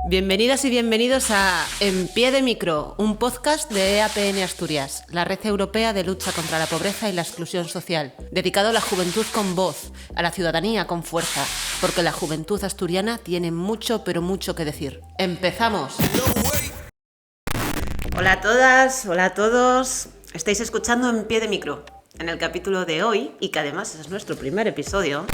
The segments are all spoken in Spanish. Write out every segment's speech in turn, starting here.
Bienvenidas y bienvenidos a En Pie de Micro, un podcast de EAPN Asturias, la red europea de lucha contra la pobreza y la exclusión social, dedicado a la juventud con voz, a la ciudadanía con fuerza, porque la juventud asturiana tiene mucho, pero mucho que decir. ¡Empezamos! Hola a todas, hola a todos. Estáis escuchando En Pie de Micro. En el capítulo de hoy, y que además es nuestro primer episodio,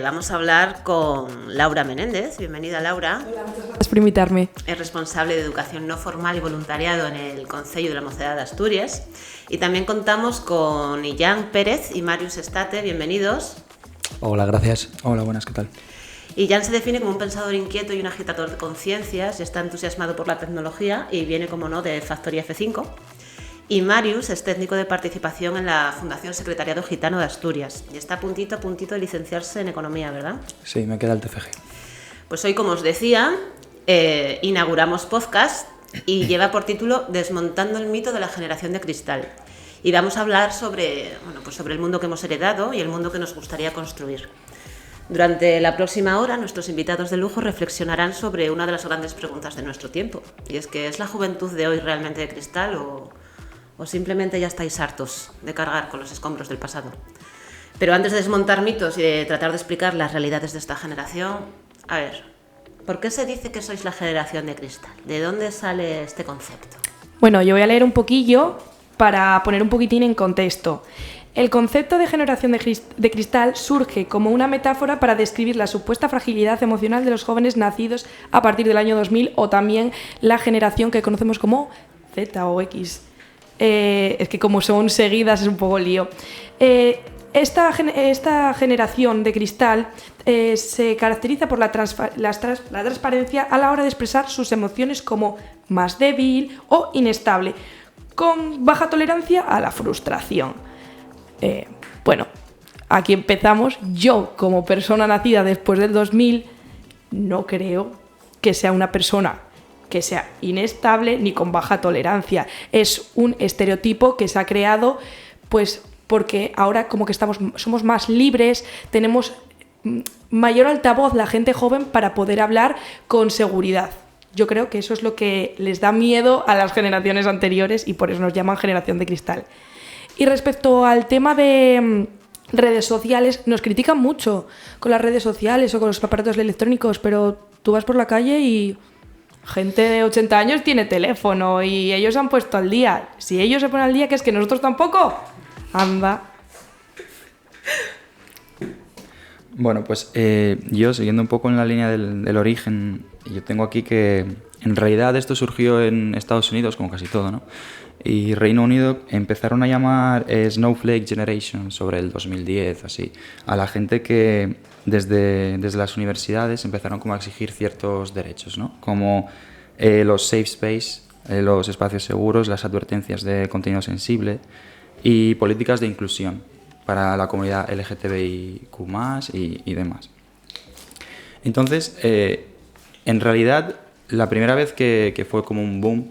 vamos a hablar con Laura Menéndez. Bienvenida, Laura. Hola, muchas gracias por invitarme. Es responsable de Educación No Formal y Voluntariado en el Concello de la Mocedad de Asturias. Y también contamos con Illán Pérez y Marius Estate. Bienvenidos. Hola, gracias. Hola, buenas, ¿qué tal? Illán se define como un pensador inquieto y un agitador de conciencias. Está entusiasmado por la tecnología y viene, como no, de Factoría F5. Y Marius es técnico de participación en la Fundación Secretariado Gitano de Asturias y está a puntito de licenciarse en Economía, ¿verdad? Sí, me queda el TFG. Pues hoy, como os decía, inauguramos podcast y lleva por título Desmontando el mito de la generación de cristal. Y vamos a hablar sobre el mundo que hemos heredado y el mundo que nos gustaría construir. Durante la próxima hora, nuestros invitados de lujo reflexionarán sobre una de las grandes preguntas de nuestro tiempo. Y es que, ¿es la juventud de hoy realmente de cristal o simplemente ya estáis hartos de cargar con los escombros del pasado? Pero antes de desmontar mitos y de tratar de explicar las realidades de esta generación, a ver, ¿por qué se dice que sois la generación de cristal? ¿De dónde sale este concepto? Bueno, yo voy a leer un poquillo para poner un poquitín en contexto. El concepto de generación de cristal surge como una metáfora para describir la supuesta fragilidad emocional de los jóvenes nacidos a partir del año 2000 o también la generación que conocemos como Z o X. Es que como son seguidas es un poco lío. Esta generación de cristal se caracteriza por la transparencia a la hora de expresar sus emociones como más débil o inestable, con baja tolerancia a la frustración. Bueno, aquí empezamos. Yo, como persona nacida después del 2000, no creo que sea una persona que sea inestable ni con baja tolerancia. Es un estereotipo que se ha creado pues porque ahora como que somos más libres, tenemos mayor altavoz la gente joven para poder hablar con seguridad. Yo creo que eso es lo que les da miedo a las generaciones anteriores y por eso nos llaman generación de cristal. Y respecto al tema de redes sociales, nos critican mucho con las redes sociales o con los aparatos electrónicos, pero tú vas por la calle y gente de 80 años tiene teléfono y ellos se han puesto al día. Si ellos se ponen al día, ¿qué es que nosotros tampoco? Anda. Bueno, pues yo, siguiendo un poco en la línea del origen, yo tengo aquí que en realidad esto surgió en Estados Unidos, como casi todo, ¿no? Y Reino Unido empezaron a llamar Snowflake Generation sobre el 2010, así, a la gente que desde las universidades empezaron como a exigir ciertos derechos, ¿no? Como los safe space, los espacios seguros, las advertencias de contenido sensible y políticas de inclusión para la comunidad LGTBIQ+, y demás. Entonces, en realidad, la primera vez que fue como un boom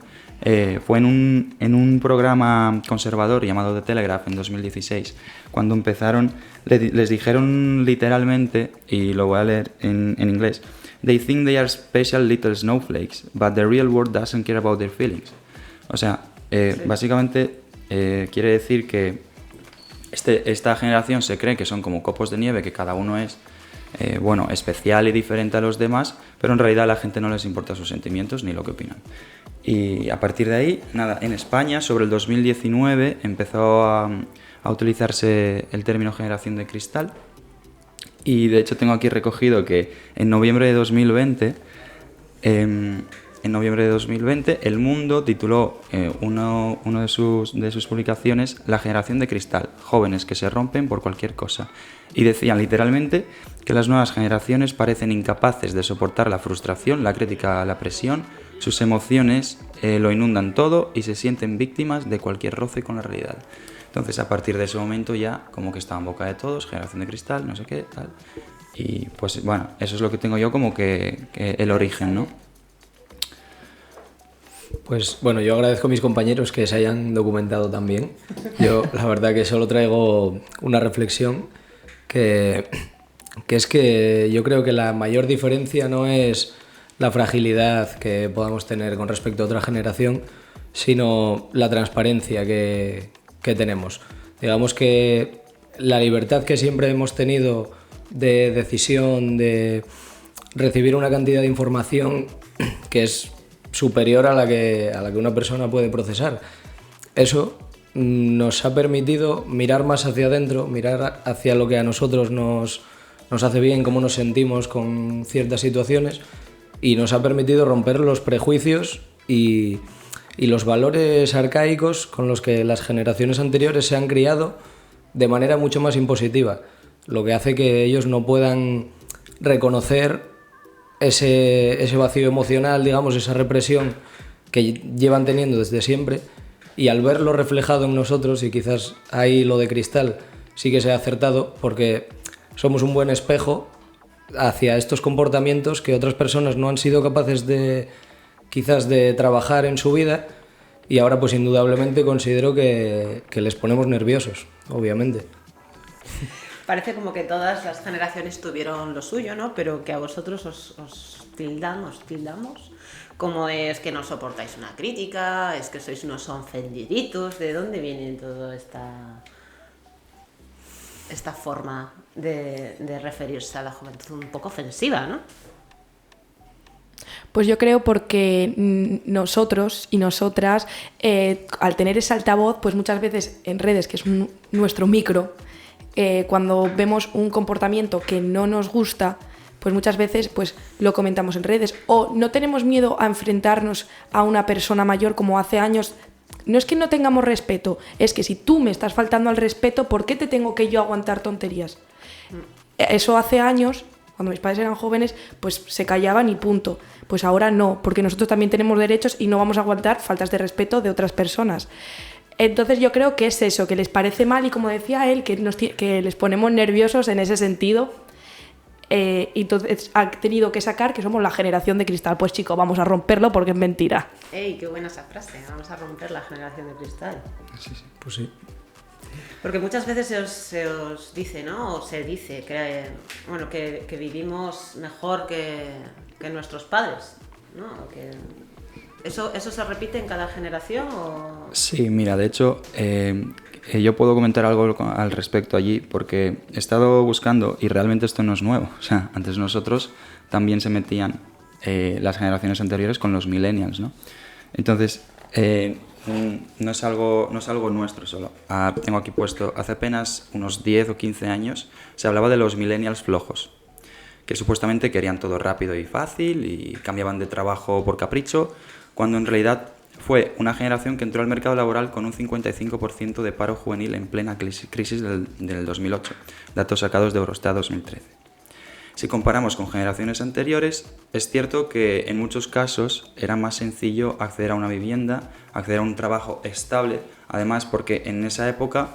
fue en un programa conservador llamado The Telegraph en 2016, cuando empezaron, les dijeron literalmente, y lo voy a leer en inglés: "They think they are special little snowflakes, but the real world doesn't care about their feelings". O sea, básicamente quiere decir que esta generación se cree que son como copos de nieve, que cada uno es especial y diferente a los demás, pero en realidad a la gente no les importa sus sentimientos ni lo que opinan. Y a partir de ahí, nada, en España, sobre el 2019, empezó a utilizarse el término generación de cristal. Y de hecho tengo aquí recogido que en noviembre de 2020, El Mundo tituló uno de sus publicaciones La generación de cristal, jóvenes que se rompen por cualquier cosa. Y decían literalmente que las nuevas generaciones parecen incapaces de soportar la frustración, la crítica, la presión, sus emociones lo inundan todo y se sienten víctimas de cualquier roce con la realidad. Entonces, a partir de ese momento ya como que estaba en boca de todos, generación de cristal, no sé qué, tal. Y pues bueno, eso es lo que tengo yo como que el origen, ¿no? Pues bueno, yo agradezco a mis compañeros que se hayan documentado también. Yo la verdad que solo traigo una reflexión que que es que yo creo que la mayor diferencia no es la fragilidad que podamos tener con respecto a otra generación, sino la transparencia que tenemos. Digamos que la libertad que siempre hemos tenido de decisión, de recibir una cantidad de información que es superior a la que una persona puede procesar. Eso nos ha permitido mirar más hacia adentro, mirar hacia lo que a nosotros nos hace bien, cómo nos sentimos con ciertas situaciones, y nos ha permitido romper los prejuicios y los valores arcaicos con los que las generaciones anteriores se han criado de manera mucho más impositiva, lo que hace que ellos no puedan reconocer ese vacío emocional, digamos, esa represión que llevan teniendo desde siempre, y al verlo reflejado en nosotros, y quizás ahí lo de Cristal sí que se ha acertado, porque somos un buen espejo hacia estos comportamientos que otras personas no han sido capaces de, quizás, de trabajar en su vida, y ahora pues indudablemente considero que les ponemos nerviosos, obviamente. Parece como que todas las generaciones tuvieron lo suyo, ¿no? Pero que a vosotros os tildamos, como es que no soportáis una crítica, es que sois unos ofendiditos. ¿De dónde viene toda esta forma de referirse a la juventud un poco ofensiva, ¿no? Pues yo creo porque nosotros y nosotras, al tener ese altavoz, pues muchas veces en redes, que es nuestro micro, cuando vemos un comportamiento que no nos gusta, pues muchas veces pues lo comentamos en redes, o no tenemos miedo a enfrentarnos a una persona mayor como hace años. No es que no tengamos respeto, es que si tú me estás faltando al respeto, ¿por qué te tengo que yo aguantar tonterías? Eso hace años, cuando mis padres eran jóvenes, pues se callaban y punto. Pues ahora no, porque nosotros también tenemos derechos y no vamos a aguantar faltas de respeto de otras personas. Entonces yo creo que es eso, que les parece mal, y como decía él, que les ponemos nerviosos en ese sentido. Y entonces ha tenido que sacar que somos la generación de cristal. Pues chico, vamos a romperlo porque es mentira. ¡Ey, qué buena esa frase! Vamos a romper la generación de cristal. Sí, sí. Pues sí. Porque muchas veces se os dice, ¿no? O se dice que, bueno, que vivimos mejor que nuestros padres, ¿no? Que ¿Eso se repite en cada generación? ¿O? Sí, mira, de hecho, yo puedo comentar algo al respecto allí, porque he estado buscando y realmente esto no es nuevo. O sea, antes nosotros también se metían las generaciones anteriores con los millennials, ¿no? Entonces, no es algo nuestro solo. Tengo aquí puesto, hace apenas unos 10 o 15 años se hablaba de los millennials flojos, que supuestamente querían todo rápido y fácil y cambiaban de trabajo por capricho, cuando en realidad fue una generación que entró al mercado laboral con un 55% de paro juvenil en plena crisis del 2008, datos sacados de Eurostat 2013. Si comparamos con generaciones anteriores, es cierto que en muchos casos era más sencillo acceder a una vivienda, acceder a un trabajo estable, además porque en esa época,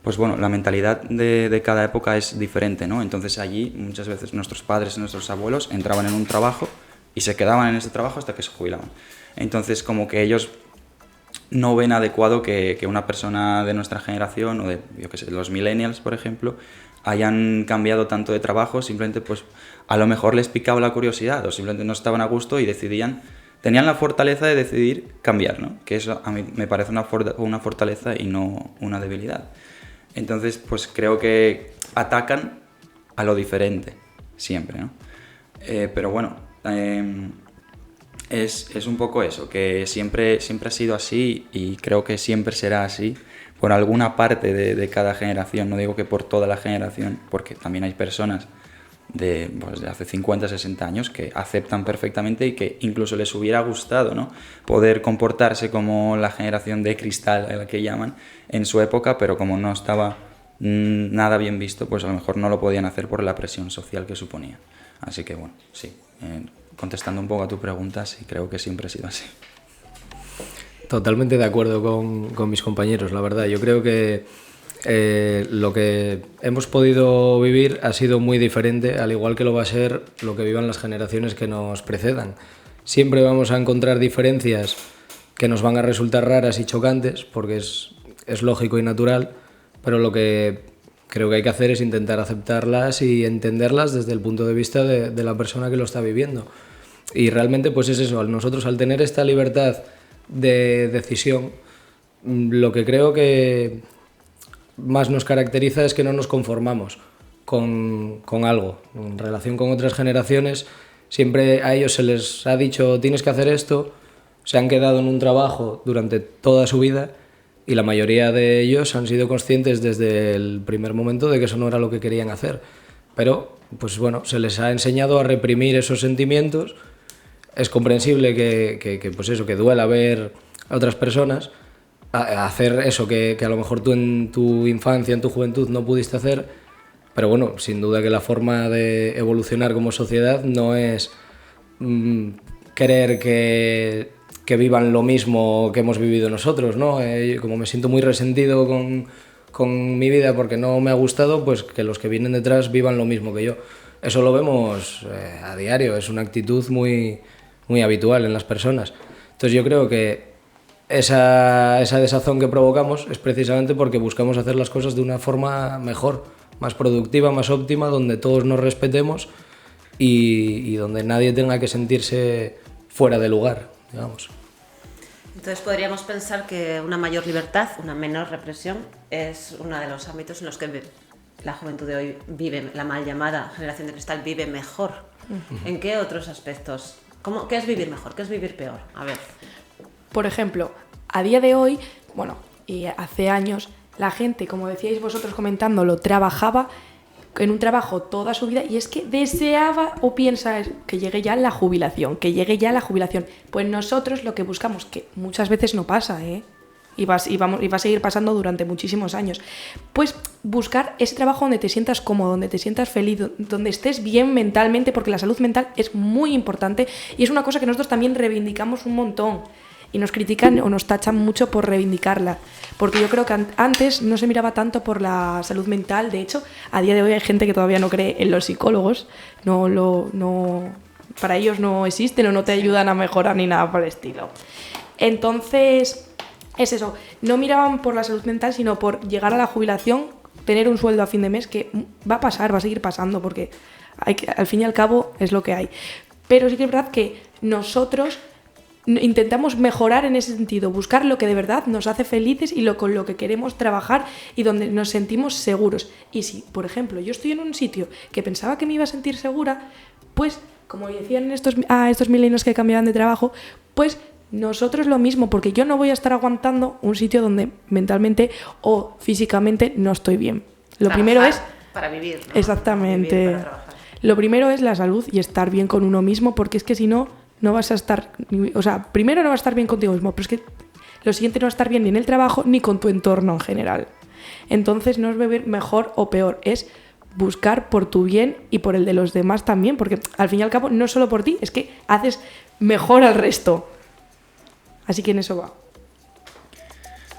pues bueno, la mentalidad de cada época es diferente, ¿no? Entonces allí muchas veces nuestros padres y nuestros abuelos entraban en un trabajo y se quedaban en ese trabajo hasta que se jubilaban. Entonces como que ellos no ven adecuado que una persona de nuestra generación o de, yo qué sé, los millennials, por ejemplo, hayan cambiado tanto de trabajo. Simplemente pues a lo mejor les picaba la curiosidad o simplemente no estaban a gusto y tenían la fortaleza de decidir cambiar, ¿no? Que eso a mí me parece una fortaleza y no una debilidad. Entonces pues creo que atacan a lo diferente siempre, ¿no? Pero bueno, es un poco eso, que siempre ha sido así y creo que siempre será así por alguna parte de cada generación. No digo que por toda la generación, porque también hay personas de hace 50, 60 años que aceptan perfectamente y que incluso les hubiera gustado, ¿no?, poder comportarse como la generación de cristal, a la que llaman, en su época, pero como no estaba nada bien visto, pues a lo mejor no lo podían hacer por la presión social que suponía. Así que bueno, sí, contestando un poco a tu pregunta, sí, creo que siempre ha sido así. Totalmente de acuerdo con mis compañeros, la verdad. Yo creo que lo que hemos podido vivir ha sido muy diferente, al igual que lo va a ser lo que vivan las generaciones que nos precedan. Siempre vamos a encontrar diferencias que nos van a resultar raras y chocantes, porque es lógico y natural, pero lo que creo que hay que hacer es intentar aceptarlas y entenderlas desde el punto de vista de la persona que lo está viviendo. Y realmente pues es eso, nosotros al tener esta libertad de decisión, lo que creo que más nos caracteriza es que no nos conformamos con algo. En relación con otras generaciones, siempre a ellos se les ha dicho tienes que hacer esto, se han quedado en un trabajo durante toda su vida y la mayoría de ellos han sido conscientes desde el primer momento de que eso no era lo que querían hacer. Pero, pues bueno, se les ha enseñado a reprimir esos sentimientos. Es comprensible pues eso, que duela ver a otras personas a hacer eso que a lo mejor tú en tu infancia, en tu juventud no pudiste hacer, pero bueno, sin duda que la forma de evolucionar como sociedad no es querer que vivan lo mismo que hemos vivido nosotros, ¿no? Como me siento muy resentido con mi vida porque no me ha gustado, pues que los que vienen detrás vivan lo mismo que yo. Eso lo vemos a diario, es una actitud muy, muy habitual en las personas. Entonces yo creo que esa desazón que provocamos es precisamente porque buscamos hacer las cosas de una forma mejor, más productiva, más óptima, donde todos nos respetemos y donde nadie tenga que sentirse fuera de lugar, digamos. Entonces podríamos pensar que una mayor libertad, una menor represión, es uno de los ámbitos en los que la juventud de hoy vive, la mal llamada generación de cristal vive mejor. ¿En qué otros aspectos? ¿Qué es vivir mejor? ¿Qué es vivir peor? A ver. Por ejemplo, a día de hoy, bueno, y hace años, la gente, como decíais vosotros comentándolo, trabajaba en un trabajo toda su vida y es que deseaba o piensa que llegue ya la jubilación, Pues nosotros lo que buscamos, que muchas veces no pasa, y va a seguir pasando durante muchísimos años, pues buscar ese trabajo donde te sientas cómodo, donde te sientas feliz, donde estés bien mentalmente, porque la salud mental es muy importante y es una cosa que nosotros también reivindicamos un montón. Y nos critican o nos tachan mucho por reivindicarla. Porque yo creo que antes no se miraba tanto por la salud mental. De hecho, a día de hoy hay gente que todavía no cree en los psicólogos. Para ellos no existen o no te ayudan a mejorar ni nada por el estilo. Entonces, es eso. No miraban por la salud mental, sino por llegar a la jubilación, tener un sueldo a fin de mes, que va a pasar, va a seguir pasando, porque al fin y al cabo es lo que hay. Pero sí que es verdad que nosotros intentamos mejorar en ese sentido, buscar lo que de verdad nos hace felices y con lo que queremos trabajar y donde nos sentimos seguros. Y si, por ejemplo, yo estoy en un sitio que pensaba que me iba a sentir segura, pues, como decían estos milenios que cambiaban de trabajo, pues nosotros lo mismo, porque yo no voy a estar aguantando un sitio donde mentalmente o físicamente no estoy bien. Lo primero es... Para vivir, ¿no? Exactamente. Vivir para trabajar. Lo primero es la salud y estar bien con uno mismo, porque es que si no vas a estar, o sea, primero no vas a estar bien contigo mismo, pero es que lo siguiente no va a estar bien ni en el trabajo ni con tu entorno en general. Entonces no es vivir mejor o peor, es buscar por tu bien y por el de los demás también, porque al fin y al cabo no solo por ti, es que haces mejor al resto. Así que en eso va.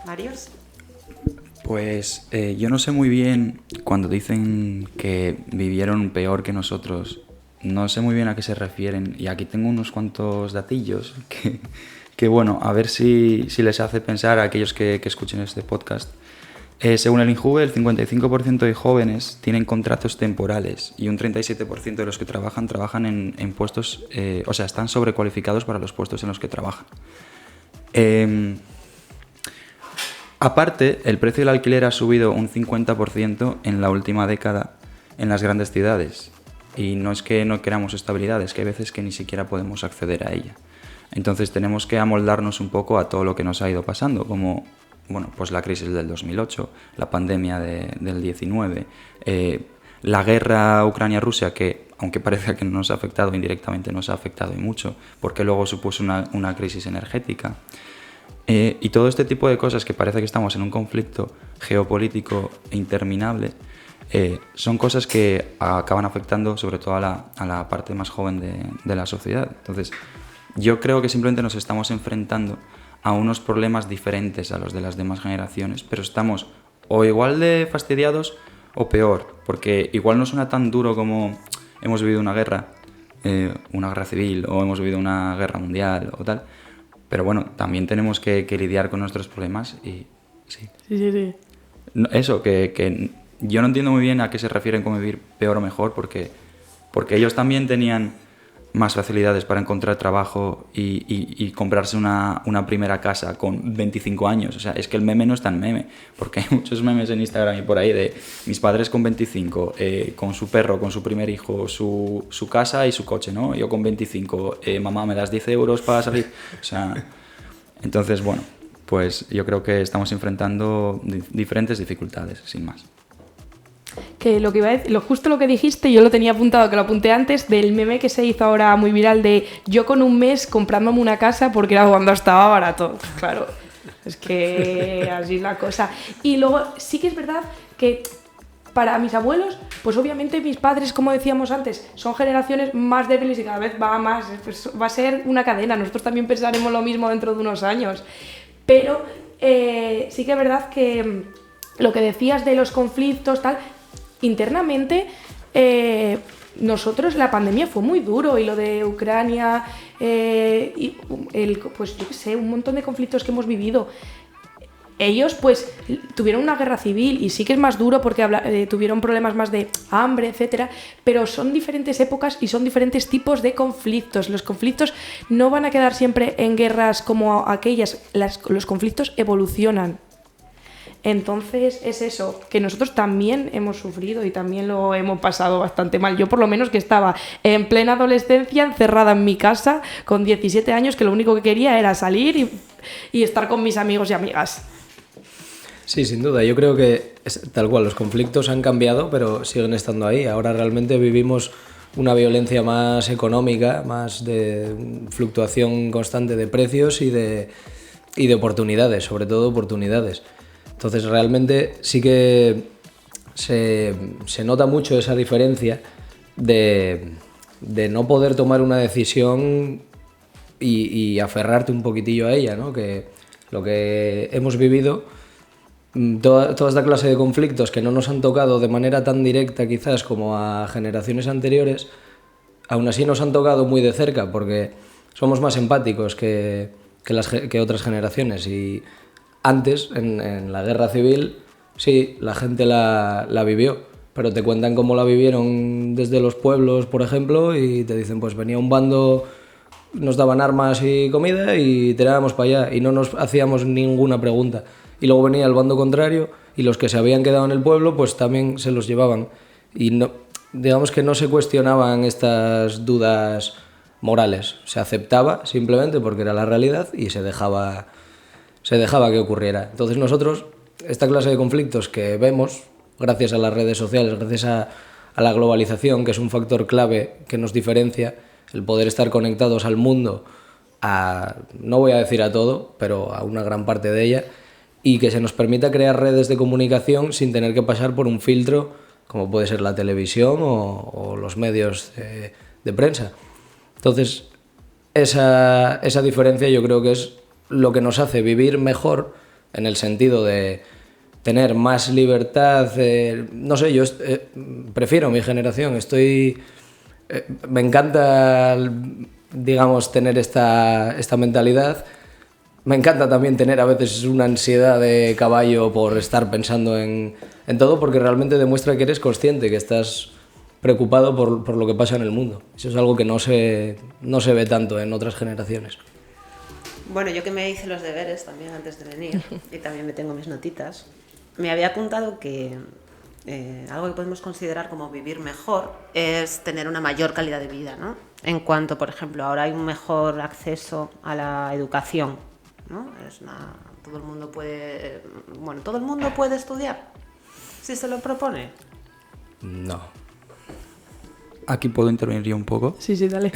¿Marios? Pues yo no sé muy bien cuando dicen que vivieron peor que nosotros. No sé muy bien a qué se refieren y aquí tengo unos cuantos datillos que bueno, a ver si les hace pensar a aquellos que escuchen este podcast. Según el INJUVE, el 55% de jóvenes tienen contratos temporales y un 37% de los que trabajan en puestos, o sea, están sobrecualificados para los puestos en los que trabajan. Aparte, el precio del alquiler ha subido un 50% en la última década en las grandes ciudades. Y no es que no queramos estabilidad, es que hay veces que ni siquiera podemos acceder a ella. Entonces tenemos que amoldarnos un poco a todo lo que nos ha ido pasando, como bueno, pues la crisis del 2008, la pandemia del 19, la guerra Ucrania-Rusia, que aunque parezca que no nos ha afectado, indirectamente nos ha afectado y mucho, porque luego supuso una crisis energética. Y todo este tipo de cosas que parece que estamos en un conflicto geopolítico interminable, son cosas que acaban afectando sobre todo a la parte más joven de la sociedad. Entonces, yo creo que simplemente nos estamos enfrentando a unos problemas diferentes a los de las demás generaciones, pero estamos o igual de fastidiados o peor, porque igual no suena tan duro como hemos vivido una guerra civil o hemos vivido una guerra mundial o tal, pero bueno, también tenemos que lidiar con nuestros problemas y sí. Sí. Eso, que yo no entiendo muy bien a qué se refieren con vivir peor o mejor, porque ellos también tenían más facilidades para encontrar trabajo y comprarse una primera casa con 25 años. O sea, es que el meme no es tan meme, porque hay muchos memes en Instagram y por ahí de mis padres con 25, con su perro, con su primer hijo, su casa y su coche, ¿no? Yo con 25, mamá, ¿me das 10 euros para salir? O sea, entonces, bueno, pues yo creo que estamos enfrentando diferentes dificultades, sin más. Que lo que iba a decir, justo lo que dijiste, yo lo tenía apuntado, que lo apunté antes, del meme que se hizo ahora muy viral de yo con un mes comprándome una casa porque era cuando estaba barato. Claro, es que así es la cosa. Y luego sí que es verdad que para mis abuelos, pues obviamente mis padres, como decíamos antes, son generaciones más débiles y cada vez va más, pues va a ser una cadena. Nosotros también pensaremos lo mismo dentro de unos años. Pero sí que es verdad que lo que decías de los conflictos, tal, internamente nosotros la pandemia fue muy duro y lo de Ucrania, pues yo qué sé, un montón de conflictos que hemos vivido. Ellos pues tuvieron una guerra civil y sí que es más duro porque tuvieron problemas más de hambre, etcétera, pero son diferentes épocas y son diferentes tipos de conflictos. Los conflictos no van a quedar siempre en guerras como aquellas, los conflictos evolucionan. Entonces es eso, que nosotros también hemos sufrido y también lo hemos pasado bastante mal. Yo por lo menos que estaba en plena adolescencia encerrada en mi casa con 17 años, que lo único que quería era salir y estar con mis amigos y amigas. Sí, sin duda. Yo creo que tal cual, los conflictos han cambiado, pero siguen estando ahí. Ahora realmente vivimos una violencia más económica, más de fluctuación constante de precios y de oportunidades, sobre todo oportunidades. Entonces realmente sí que se nota mucho esa diferencia de no poder tomar una decisión y aferrarte un poquitillo a ella, ¿no? Que lo que hemos vivido, toda esta clase de conflictos que no nos han tocado de manera tan directa quizás como a generaciones anteriores, aún así nos han tocado muy de cerca porque somos más empáticos que otras generaciones. Y antes, en la guerra civil, sí, la gente la vivió, pero te cuentan cómo la vivieron desde los pueblos, por ejemplo, y te dicen, pues venía un bando, nos daban armas y comida y tirábamos para allá y no nos hacíamos ninguna pregunta. Y luego venía el bando contrario y los que se habían quedado en el pueblo, pues también se los llevaban. Y no, digamos que no se cuestionaban estas dudas morales, se aceptaba simplemente porque era la realidad y se dejaba que ocurriera. Entonces nosotros, esta clase de conflictos que vemos, gracias a las redes sociales, gracias a la globalización, que es un factor clave que nos diferencia, el poder estar conectados al mundo, no voy a decir a todo, pero a una gran parte de ella, y que se nos permita crear redes de comunicación sin tener que pasar por un filtro, como puede ser la televisión o los medios de prensa. Entonces, esa diferencia yo creo que es lo que nos hace vivir mejor en el sentido de tener más libertad. No sé, yo prefiero mi generación, me encanta, digamos, tener esta mentalidad. Me encanta también tener a veces una ansiedad de caballo por estar pensando en todo, porque realmente demuestra que eres consciente, que estás preocupado por lo que pasa en el mundo. Eso es algo que no se ve tanto en otras generaciones. Bueno, yo que me hice los deberes también antes de venir, y también me tengo mis notitas, me había apuntado que algo que podemos considerar como vivir mejor es tener una mayor calidad de vida, ¿no? En cuanto, por ejemplo, ahora hay un mejor acceso a la educación, ¿no? Todo el mundo puede estudiar, si se lo propone. No. Aquí puedo intervenir yo un poco. Sí, dale.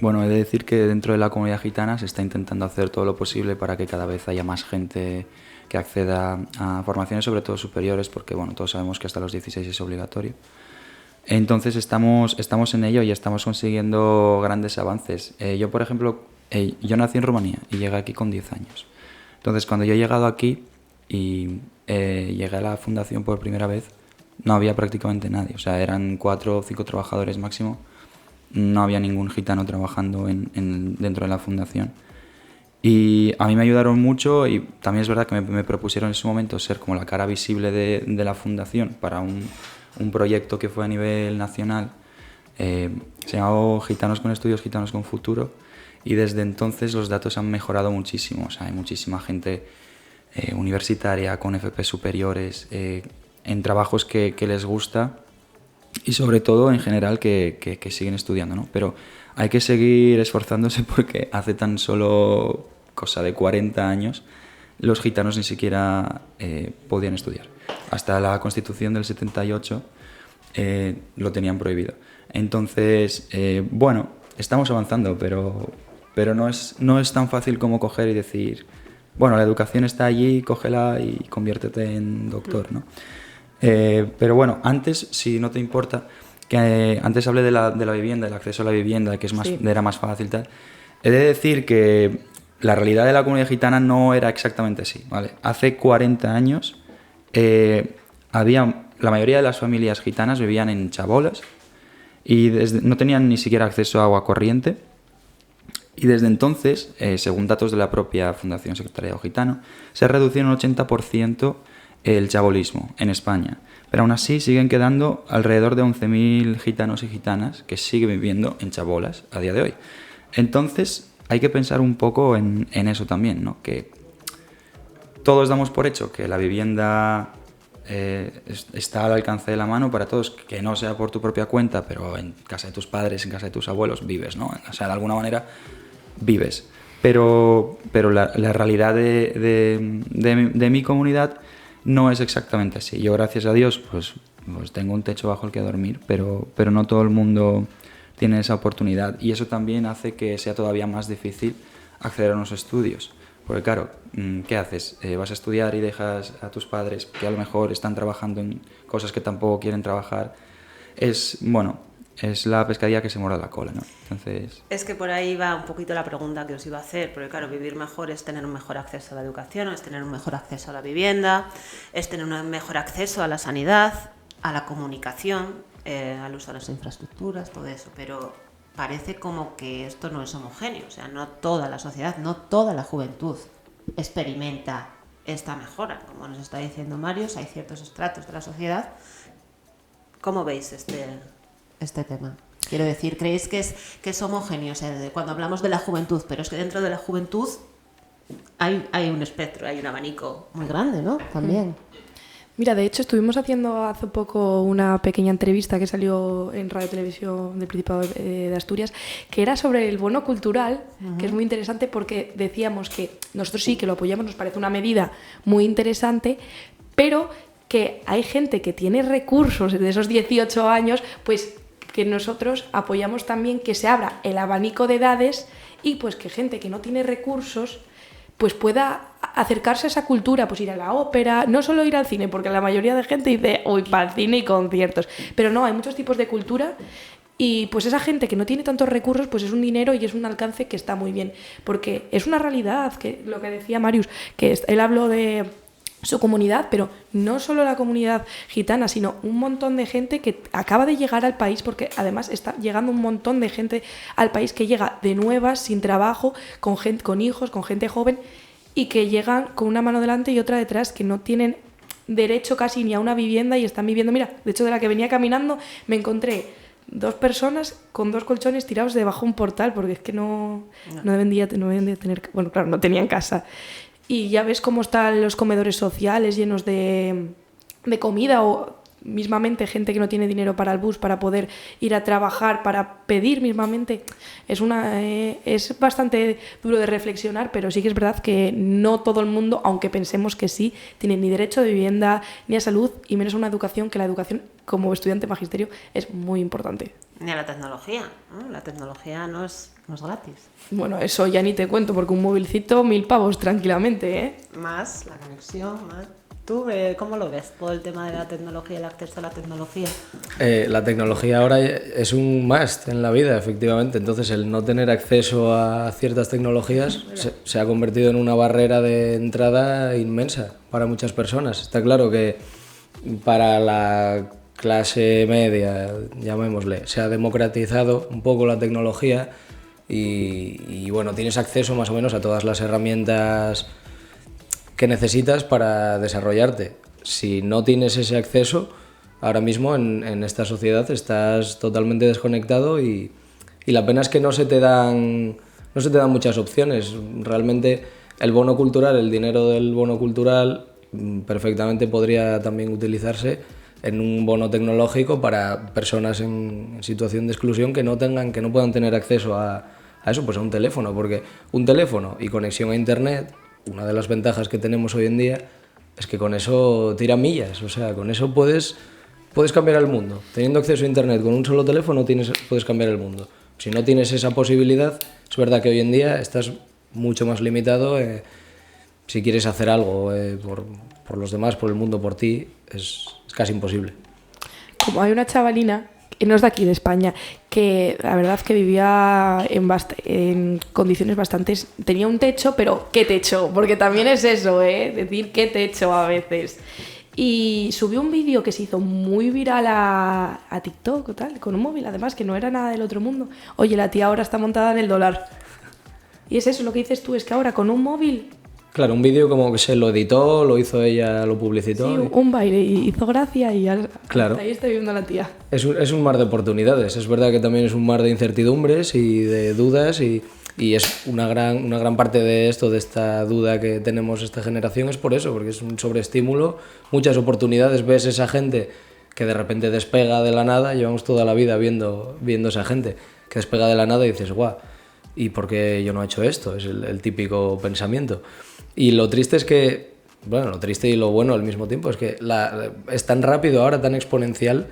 Bueno, he de decir que dentro de la comunidad gitana se está intentando hacer todo lo posible para que cada vez haya más gente que acceda a formaciones, sobre todo superiores, porque bueno, todos sabemos que hasta los 16 es obligatorio. Entonces estamos en ello y estamos consiguiendo grandes avances. Yo, por ejemplo, yo nací en Rumanía y llegué aquí con 10 años. Entonces, cuando yo he llegado aquí y llegué a la fundación por primera vez, no había prácticamente nadie. O sea, eran 4 o 5 trabajadores máximo. No había ningún gitano trabajando dentro de la fundación. Y a mí me ayudaron mucho y también es verdad que me propusieron en su momento ser como la cara visible de la fundación para un proyecto que fue a nivel nacional. Se llamaba Gitanos con Estudios, Gitanos con Futuro, y desde entonces los datos han mejorado muchísimo. O sea, hay muchísima gente universitaria, con FP superiores, en trabajos que les gusta y sobre todo en general que siguen estudiando, ¿no? Pero hay que seguir esforzándose porque hace tan solo cosa de 40 años los gitanos ni siquiera podían estudiar. Hasta la Constitución del 78 lo tenían prohibido. Entonces, bueno, estamos avanzando, pero no es tan fácil como coger y decir, bueno, la educación está allí, cógela y conviértete en doctor, ¿no? Pero bueno, antes, si no te importa, que antes hablé de la vivienda, del acceso a la vivienda, que era más fácil, tal. He de decir que la realidad de la comunidad gitana no era exactamente así, ¿vale? Hace 40 años la mayoría de las familias gitanas vivían en chabolas y no tenían ni siquiera acceso a agua corriente. Y desde entonces, según datos de la propia Fundación Secretariado Gitano, se ha reducido un 80% el chabolismo en España. Pero aún así siguen quedando alrededor de 11.000 gitanos y gitanas que siguen viviendo en chabolas a día de hoy. Entonces hay que pensar un poco en eso también, ¿no? Que todos damos por hecho que la vivienda está al alcance de la mano para todos, que no sea por tu propia cuenta, pero en casa de tus padres, en casa de tus abuelos vives, ¿no? O sea, de alguna manera vives. Pero la realidad de mi comunidad no es exactamente así. Yo, gracias a Dios, pues tengo un techo bajo el que dormir, pero no todo el mundo tiene esa oportunidad. Y eso también hace que sea todavía más difícil acceder a unos estudios. Porque claro, ¿qué haces? Vas a estudiar y dejas a tus padres que a lo mejor están trabajando en cosas que tampoco quieren trabajar. Es la pescadilla que se muerde la cola, ¿no? Entonces... Es que por ahí va un poquito la pregunta que os iba a hacer, porque claro, vivir mejor es tener un mejor acceso a la educación, es tener un mejor acceso a la vivienda, es tener un mejor acceso a la sanidad, a la comunicación, al uso de las infraestructuras, todo eso, pero parece como que esto no es homogéneo, o sea, no toda la sociedad, no toda la juventud experimenta esta mejora. Como nos está diciendo Marius, hay ciertos estratos de la sociedad. ¿Cómo veis este tema? Quiero decir, ¿creéis que es homogéneo? O sea, cuando hablamos de la juventud, pero es que dentro de la juventud hay un espectro, hay un abanico muy grande, ¿no? También. Mira, de hecho, estuvimos haciendo hace poco una pequeña entrevista que salió en Radio Televisión del Principado de Asturias, que era sobre el bono cultural, que es muy interesante porque decíamos que nosotros sí que lo apoyamos, nos parece una medida muy interesante, pero que hay gente que tiene recursos de esos 18 años, pues que nosotros apoyamos también que se abra el abanico de edades y pues que gente que no tiene recursos pues pueda acercarse a esa cultura, pues ir a la ópera, no solo ir al cine, porque la mayoría de gente dice, uy, para el cine y conciertos, pero no, hay muchos tipos de cultura y pues esa gente que no tiene tantos recursos, pues es un dinero y es un alcance que está muy bien, porque es una realidad, que lo que decía Marius, que él habló de su comunidad, pero no solo la comunidad gitana, sino un montón de gente que acaba de llegar al país, porque además está llegando un montón de gente al país que llega de nuevas, sin trabajo, con gente, con hijos, con gente joven, y que llegan con una mano delante y otra detrás, que no tienen derecho casi ni a una vivienda y están viviendo. Mira, de hecho, de la que venía caminando me encontré 2 personas con 2 colchones tirados debajo de un portal, porque es que no deben de tener, bueno, claro, no tenían casa. Y ya ves cómo están los comedores sociales llenos de comida, o mismamente gente que no tiene dinero para el bus, para poder ir a trabajar, para pedir mismamente. Es bastante duro de reflexionar, pero sí que es verdad que no todo el mundo, aunque pensemos que sí, tiene ni derecho de vivienda, ni a salud, y menos a una educación, que la educación como estudiante de magisterio es muy importante. Ni a la tecnología, ¿no? La tecnología no es gratis. Bueno, eso ya ni te cuento, porque un movilcito 1.000 pavos tranquilamente, ¿eh? Más la conexión, más... ¿Tú cómo lo ves, todo el tema de la tecnología, el acceso a la tecnología? La tecnología ahora es un must en la vida, efectivamente. Entonces, el no tener acceso a ciertas tecnologías se ha convertido en una barrera de entrada inmensa para muchas personas. Está claro que para la clase media, llamémosle, se ha democratizado un poco la tecnología y bueno, tienes acceso más o menos a todas las herramientas que necesitas para desarrollarte. Si no tienes ese acceso, ahora mismo en esta sociedad estás totalmente desconectado y la pena es que no se te dan muchas opciones. Realmente el bono cultural, el dinero del bono cultural perfectamente podría también utilizarse en un bono tecnológico para personas en situación de exclusión que no puedan tener acceso a eso, pues a un teléfono, porque un teléfono y conexión a internet, una de las ventajas que tenemos hoy en día es que con eso tira millas, o sea, con eso puedes cambiar el mundo. Teniendo acceso a internet con un solo teléfono puedes cambiar el mundo. Si no tienes esa posibilidad, es verdad que hoy en día estás mucho más limitado. Si quieres hacer algo por los demás, por el mundo, por ti, es casi imposible. Como hay una chavalina, que no es de aquí, de España, que la verdad es que vivía en condiciones bastante... Tenía un techo, pero ¿qué techo? Porque también es eso, decir qué techo a veces. Y subió un vídeo que se hizo muy viral a TikTok o tal, con un móvil además, que no era nada del otro mundo. Oye, la tía ahora está montada en el dólar. Y es eso, lo que dices tú, es que ahora con un móvil... Claro, un vídeo como que se lo editó, lo hizo ella, lo publicitó. Sí, un baile, y hizo gracia y ya claro. Ahí está viendo a la tía. Es un mar de oportunidades, es verdad que también es un mar de incertidumbres y de dudas y es una gran parte de esto, de esta duda que tenemos esta generación, es por eso, porque es un sobreestímulo, muchas oportunidades, ves esa gente que de repente despega de la nada, llevamos toda la vida viendo esa gente que despega de la nada y dices, guau, ¿y por qué yo no he hecho esto? Es el típico pensamiento. Y lo triste es que, bueno, lo triste y lo bueno al mismo tiempo es que es tan rápido ahora, tan exponencial,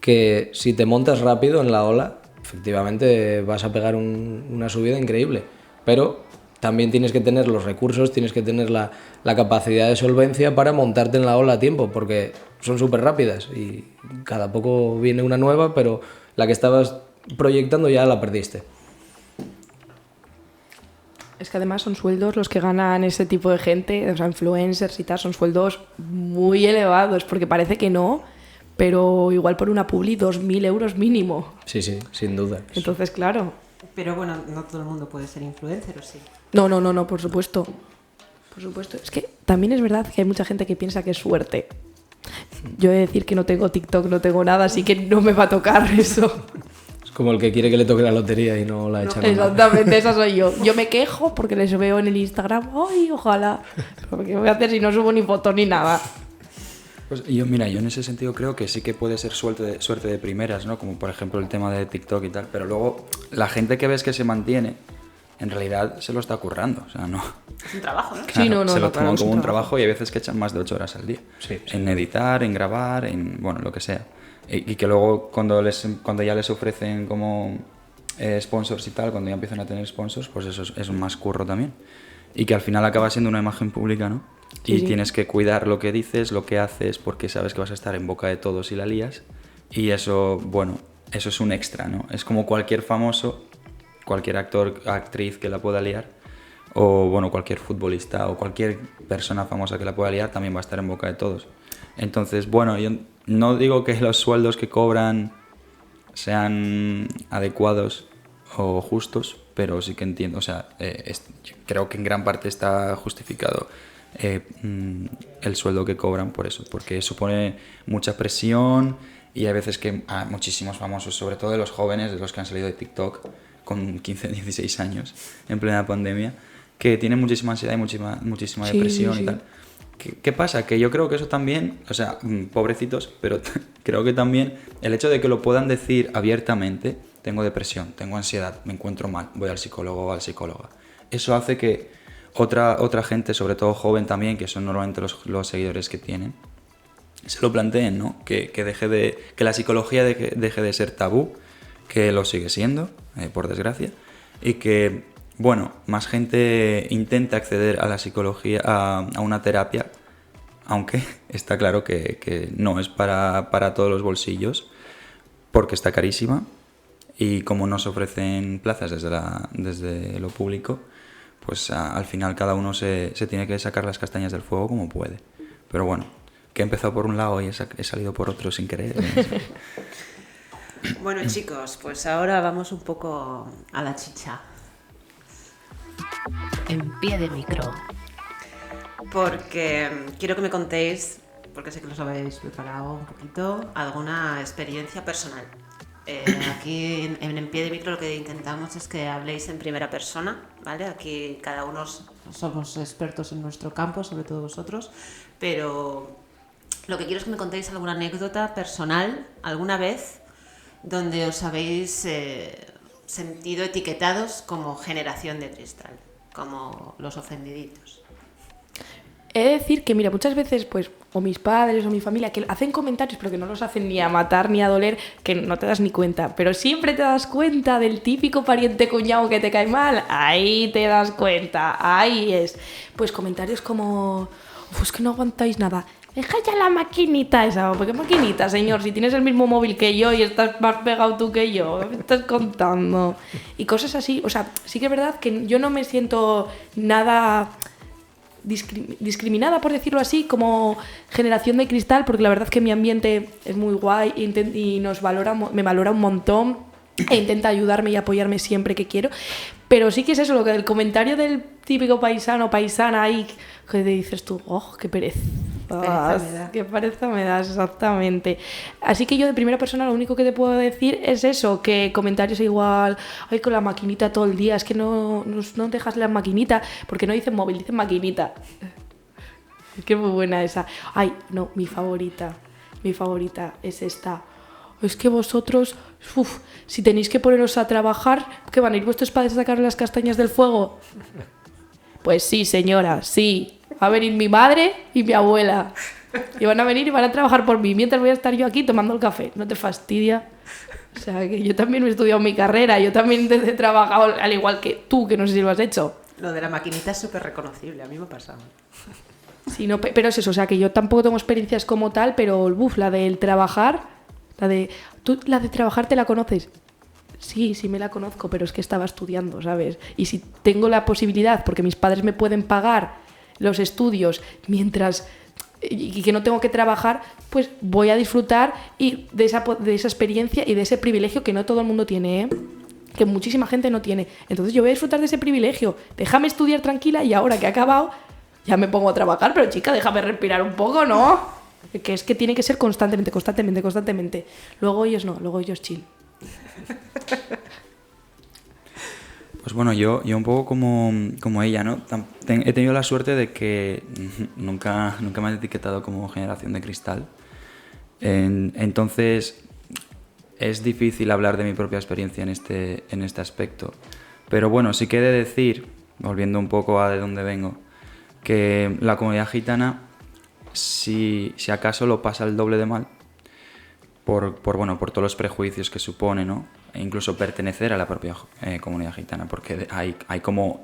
que si te montas rápido en la ola, efectivamente vas a pegar una subida increíble. Pero también tienes que tener los recursos, tienes que tener la capacidad de solvencia para montarte en la ola a tiempo, porque son súper rápidas y cada poco viene una nueva, pero la que estabas proyectando ya la perdiste. Es que además son sueldos los que ganan ese tipo de gente, o sea, influencers y tal, son sueldos muy elevados, porque parece que no, pero igual por una publi 2.000 euros mínimo. Sí, sin duda. Entonces, claro. Pero bueno, no todo el mundo puede ser influencer, ¿o sí? No, por supuesto. Por supuesto. Es que también es verdad que hay mucha gente que piensa que es suerte. Yo he de decir que no tengo TikTok, no tengo nada, así que no me va a tocar eso. Como el que quiere que le toque la lotería y no la echa nada. Exactamente, esa soy yo. Yo me quejo porque les veo en el Instagram. ¡Ay, ojalá! Pero ¿qué voy a hacer si no subo ni foto ni nada? Pues yo en ese sentido creo que sí que puede ser suerte de primeras, ¿no? Como por ejemplo el tema de TikTok y tal. Pero luego la gente que ves que se mantiene, en realidad se lo está currando. O sea, no... Es un trabajo, ¿no? Claro, Sí, no, se lo claro, toman es un como un trabajo y hay veces que echan más de 8 horas al día. Sí. En editar, en grabar, en bueno, lo que sea. Y que luego cuando ya les ofrecen como sponsors y tal, cuando ya empiezan a tener sponsors, pues eso es un más curro también. Y que al final acaba siendo una imagen pública, ¿no? Y Sí. tienes que cuidar lo que dices, lo que haces, porque sabes que vas a estar en boca de todos y la lías. Y eso, bueno, eso es un extra, ¿no? Es como cualquier famoso, cualquier actor, actriz que la pueda liar, o bueno, cualquier futbolista o cualquier persona famosa que la pueda liar, también va a estar en boca de todos. Entonces, bueno, yo no digo que los sueldos que cobran sean adecuados o justos, pero sí que entiendo, o sea, creo que en gran parte está justificado el sueldo que cobran por eso, porque supone mucha presión y hay veces que muchísimos famosos, sobre todo de los jóvenes, de los que han salido de TikTok con 15, 16 años en plena pandemia, que tienen muchísima ansiedad y muchísima depresión y tal. ¿Qué pasa? Que yo creo que eso también, o sea, pobrecitos, pero creo que también el hecho de que lo puedan decir abiertamente, tengo depresión, tengo ansiedad, me encuentro mal, voy al psicólogo o a la psicóloga, eso hace que otra gente, sobre todo joven también, que son normalmente los seguidores que tienen, se lo planteen, ¿no? Que la psicología deje de ser tabú, que lo sigue siendo, por desgracia, y que bueno, más gente intenta acceder a la psicología, a una terapia, aunque está claro que no es para todos los bolsillos, porque está carísima y como no se ofrecen plazas desde lo público, pues al final cada uno se tiene que sacar las castañas del fuego como puede. Pero bueno, que he empezado por un lado y he salido por otro sin querer. Bueno, chicos, pues ahora vamos un poco a la chicha. En pie de micro. Porque quiero que me contéis, porque sé que los habéis preparado un poquito, alguna experiencia personal. Aquí en Pie de Micro lo que intentamos es que habléis en primera persona, ¿vale? Aquí cada uno somos expertos en nuestro campo, sobre todo vosotros, pero lo que quiero es que me contéis alguna anécdota personal, alguna vez, donde os habéis sentido etiquetados como generación de cristal, como los ofendiditos. He de decir que, mira, muchas veces, pues, o mis padres o mi familia, que hacen comentarios, pero que no los hacen ni a matar ni a doler, que no te das ni cuenta. Pero siempre te das cuenta del típico pariente cuñado que te cae mal. Ahí te das cuenta, ahí es. Pues comentarios como, es que no aguantáis nada. Deja ya la maquinita esa. ¿Por qué maquinita, señor? Si tienes el mismo móvil que yo y estás más pegado tú que yo. ¿Qué me estás contando? Y cosas así. O sea, sí que es verdad que yo no me siento nada discriminada, por decirlo así, como generación de cristal, porque la verdad es que mi ambiente es muy guay y me valora un montón e intenta ayudarme y apoyarme siempre que quiero. Pero sí que es eso, lo que el comentario del típico paisano o paisana ahí, que te dices tú, oh, qué pereza. Qué pereza me das, exactamente. Así que yo de primera persona lo único que te puedo decir es eso, que comentarios igual, ay, con la maquinita todo el día, es que no dejas la maquinita, porque no dicen móvil, dicen maquinita. Es que muy buena esa. Ay, no, mi favorita es esta. Es que vosotros, si tenéis que poneros a trabajar, ¿qué van a ir vuestros padres a sacar las castañas del fuego? Pues sí, señora, sí. Va a venir mi madre y mi abuela. Y van a venir y van a trabajar por mí, mientras voy a estar yo aquí tomando el café. ¿No te fastidia? O sea, que yo también he estudiado mi carrera, yo también he trabajado al igual que tú, que no sé si lo has hecho. Lo de la maquinita es súper reconocible, a mí me ha pasado. Sí, no, pero es eso, o sea, que yo tampoco tengo experiencias como tal, pero la del trabajar, ¿tú la de trabajar te la conoces? Sí me la conozco, pero es que estaba estudiando, ¿sabes? Y si tengo la posibilidad, porque mis padres me pueden pagar los estudios mientras y que no tengo que trabajar, pues voy a disfrutar y de esa experiencia y de ese privilegio que no todo el mundo tiene, ¿eh? Que muchísima gente no tiene. Entonces yo voy a disfrutar de ese privilegio. Déjame estudiar tranquila y ahora que he acabado ya me pongo a trabajar, pero chica, déjame respirar un poco, ¿no? Que es que tiene que ser constantemente. Luego ellos no, luego ellos chill. Pues bueno, yo un poco como ella, ¿no? He tenido la suerte de que nunca me han etiquetado como generación de cristal. Entonces es difícil hablar de mi propia experiencia en este aspecto. Pero bueno, sí que he de decir, volviendo un poco a de dónde vengo, que la comunidad gitana, si acaso lo pasa el doble de mal, por todos los prejuicios que supone, ¿no? E incluso pertenecer a la propia comunidad gitana, porque hay como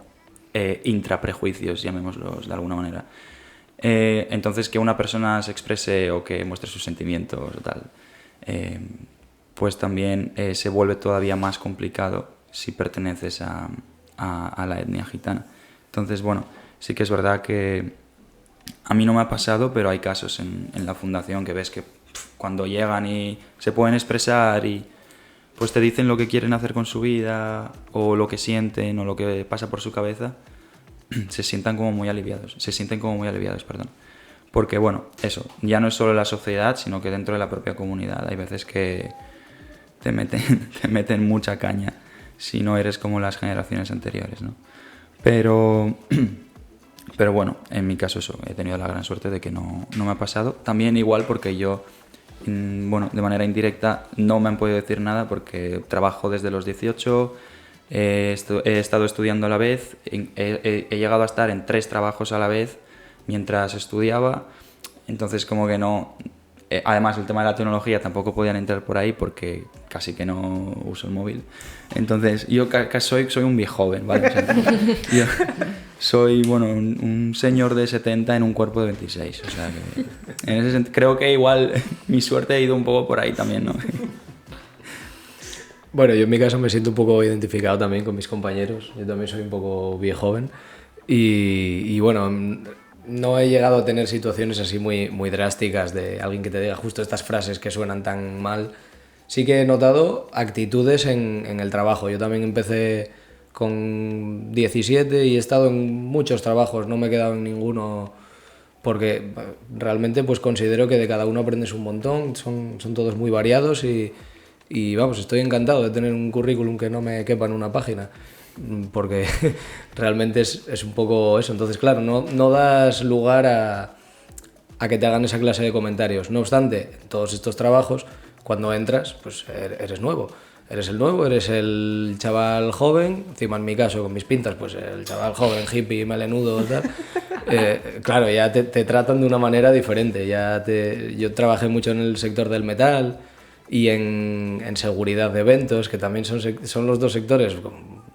intraprejuicios, llamémoslos de alguna manera. Entonces, que una persona se exprese o que muestre sus sentimientos o tal, pues también se vuelve todavía más complicado si perteneces a la etnia gitana. Entonces, bueno, sí que es verdad que a mí no me ha pasado, pero hay casos en la fundación que ves que cuando llegan y se pueden expresar y pues te dicen lo que quieren hacer con su vida o lo que sienten o lo que pasa por su cabeza, se sienten como muy aliviados, perdón. Porque bueno, eso, ya no es solo la sociedad, sino que dentro de la propia comunidad hay veces que te meten mucha caña si no eres como las generaciones anteriores, ¿no? Pero bueno, en mi caso eso, he tenido la gran suerte de que no me ha pasado. También igual porque yo, de manera indirecta no me han podido decir nada porque trabajo desde los 18, he estado estudiando a la vez, he llegado a estar en 3 trabajos a la vez mientras estudiaba, entonces como que no... Además, el tema de la tecnología tampoco podían entrar por ahí porque casi que no uso el móvil. Entonces, yo soy un viejo joven, ¿vale? O sea, yo soy, un señor de 70 en un cuerpo de 26. O sea, que en ese sentido, creo que igual mi suerte ha ido un poco por ahí también, ¿no? Bueno, yo en mi caso me siento un poco identificado también con mis compañeros. Yo también soy un poco viejo joven. Y bueno... No he llegado a tener situaciones así muy drásticas de alguien que te diga justo estas frases que suenan tan mal, sí que he notado actitudes en el trabajo. Yo también empecé con 17 y he estado en muchos trabajos, no me he quedado en ninguno porque realmente pues considero que de cada uno aprendes un montón, son todos muy variados y vamos, estoy encantado de tener un currículum que no me quepa en una página, porque realmente es un poco eso. Entonces, claro, no das lugar a que te hagan esa clase de comentarios. No obstante, en todos estos trabajos, cuando entras, pues eres nuevo. Eres el nuevo, eres el chaval joven, encima en mi caso, con mis pintas, pues el chaval joven, hippie, melenudo, tal. Claro, ya te tratan de una manera diferente. Yo trabajé mucho en el sector del metal y en seguridad de eventos, que también son los dos sectores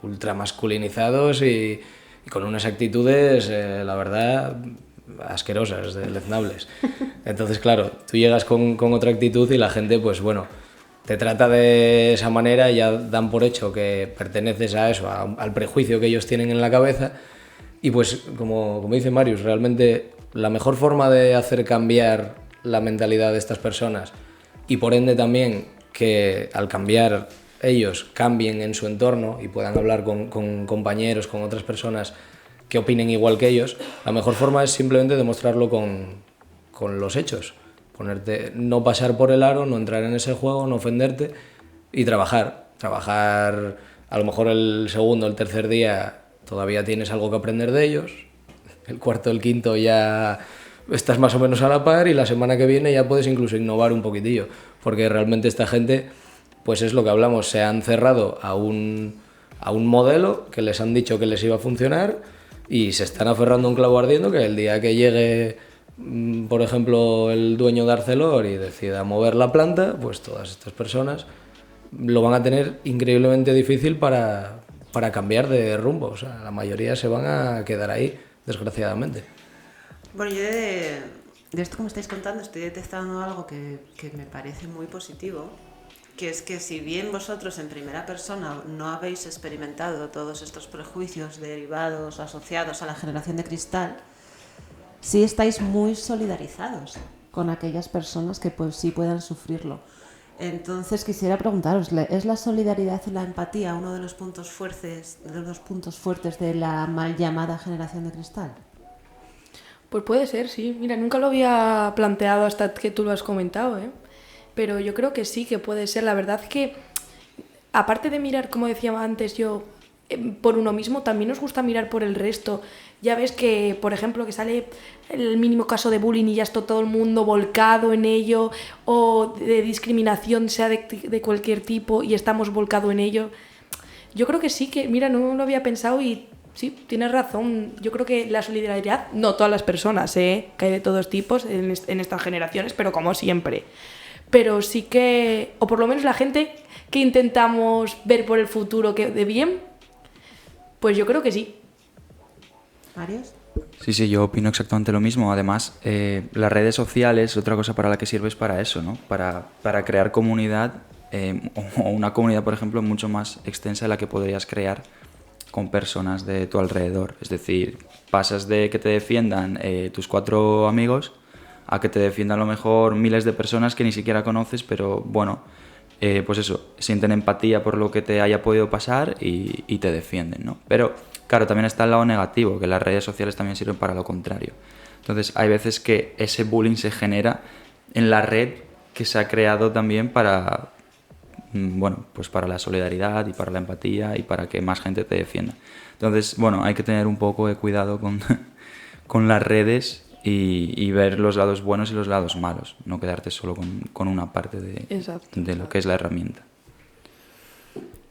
ultra masculinizados y con unas actitudes, la verdad, asquerosas, deleznables. Entonces, claro, tú llegas con otra actitud y la gente, pues bueno, te trata de esa manera y ya dan por hecho que perteneces a eso, al prejuicio que ellos tienen en la cabeza. Y pues, como dice Marius, realmente la mejor forma de hacer cambiar la mentalidad de estas personas y por ende también que al cambiar ellos cambien en su entorno y puedan hablar con compañeros, con otras personas que opinen igual que ellos, la mejor forma es simplemente demostrarlo con los hechos. No pasar por el aro, no entrar en ese juego, no ofenderte y trabajar. A lo mejor el segundo, el tercer día todavía tienes algo que aprender de ellos, el cuarto, el quinto ya estás más o menos a la par y la semana que viene ya puedes incluso innovar un poquitillo, porque realmente esta gente, pues es lo que hablamos, se han cerrado a un modelo que les han dicho que les iba a funcionar y se están aferrando a un clavo ardiendo que el día que llegue, por ejemplo, el dueño de Arcelor y decida mover la planta, pues todas estas personas lo van a tener increíblemente difícil para cambiar de rumbo. O sea, la mayoría se van a quedar ahí, desgraciadamente. Bueno, yo de esto que me estáis contando estoy detectando algo que me parece muy positivo, que es que si bien vosotros en primera persona no habéis experimentado todos estos prejuicios derivados, asociados a la generación de cristal, sí estáis muy solidarizados con aquellas personas que pues sí puedan sufrirlo. Entonces quisiera preguntaros, ¿es la solidaridad y la empatía uno de los puntos fuertes de la mal llamada generación de cristal? Pues puede ser, sí. Mira, nunca lo había planteado hasta que tú lo has comentado, ¿eh? Pero yo creo que sí, que puede ser. La verdad que, aparte de mirar, como decía antes yo, por uno mismo, también nos gusta mirar por el resto. Ya ves que, por ejemplo, que sale el mínimo caso de bullying y ya está todo el mundo volcado en ello, o de discriminación, sea de cualquier tipo, y estamos volcados en ello. Yo creo que sí, que, mira, no lo había pensado y sí, tienes razón. Yo creo que la solidaridad, no todas las personas, que hay de todos tipos en estas generaciones, pero como siempre. Pero sí que, o por lo menos la gente que intentamos ver por el futuro que de bien, pues yo creo que sí. ¿Marius? Sí, yo opino exactamente lo mismo. Además, las redes sociales, otra cosa para la que sirve es para eso, ¿no? Para crear comunidad, o una comunidad, por ejemplo, mucho más extensa de la que podrías crear con personas de tu alrededor. Es decir, pasas de que te defiendan tus 4 amigos a que te defiendan a lo mejor miles de personas que ni siquiera conoces, pero bueno, pues eso, sienten empatía por lo que te haya podido pasar y te defienden, ¿no? Pero claro, también está el lado negativo, que las redes sociales también sirven para lo contrario. Entonces hay veces que ese bullying se genera en la red que se ha creado también para, bueno, pues para la solidaridad y para la empatía y para que más gente te defienda. Entonces, bueno, hay que tener un poco de cuidado con las redes y ver los lados buenos y los lados malos, no quedarte solo con una parte de lo que es la herramienta.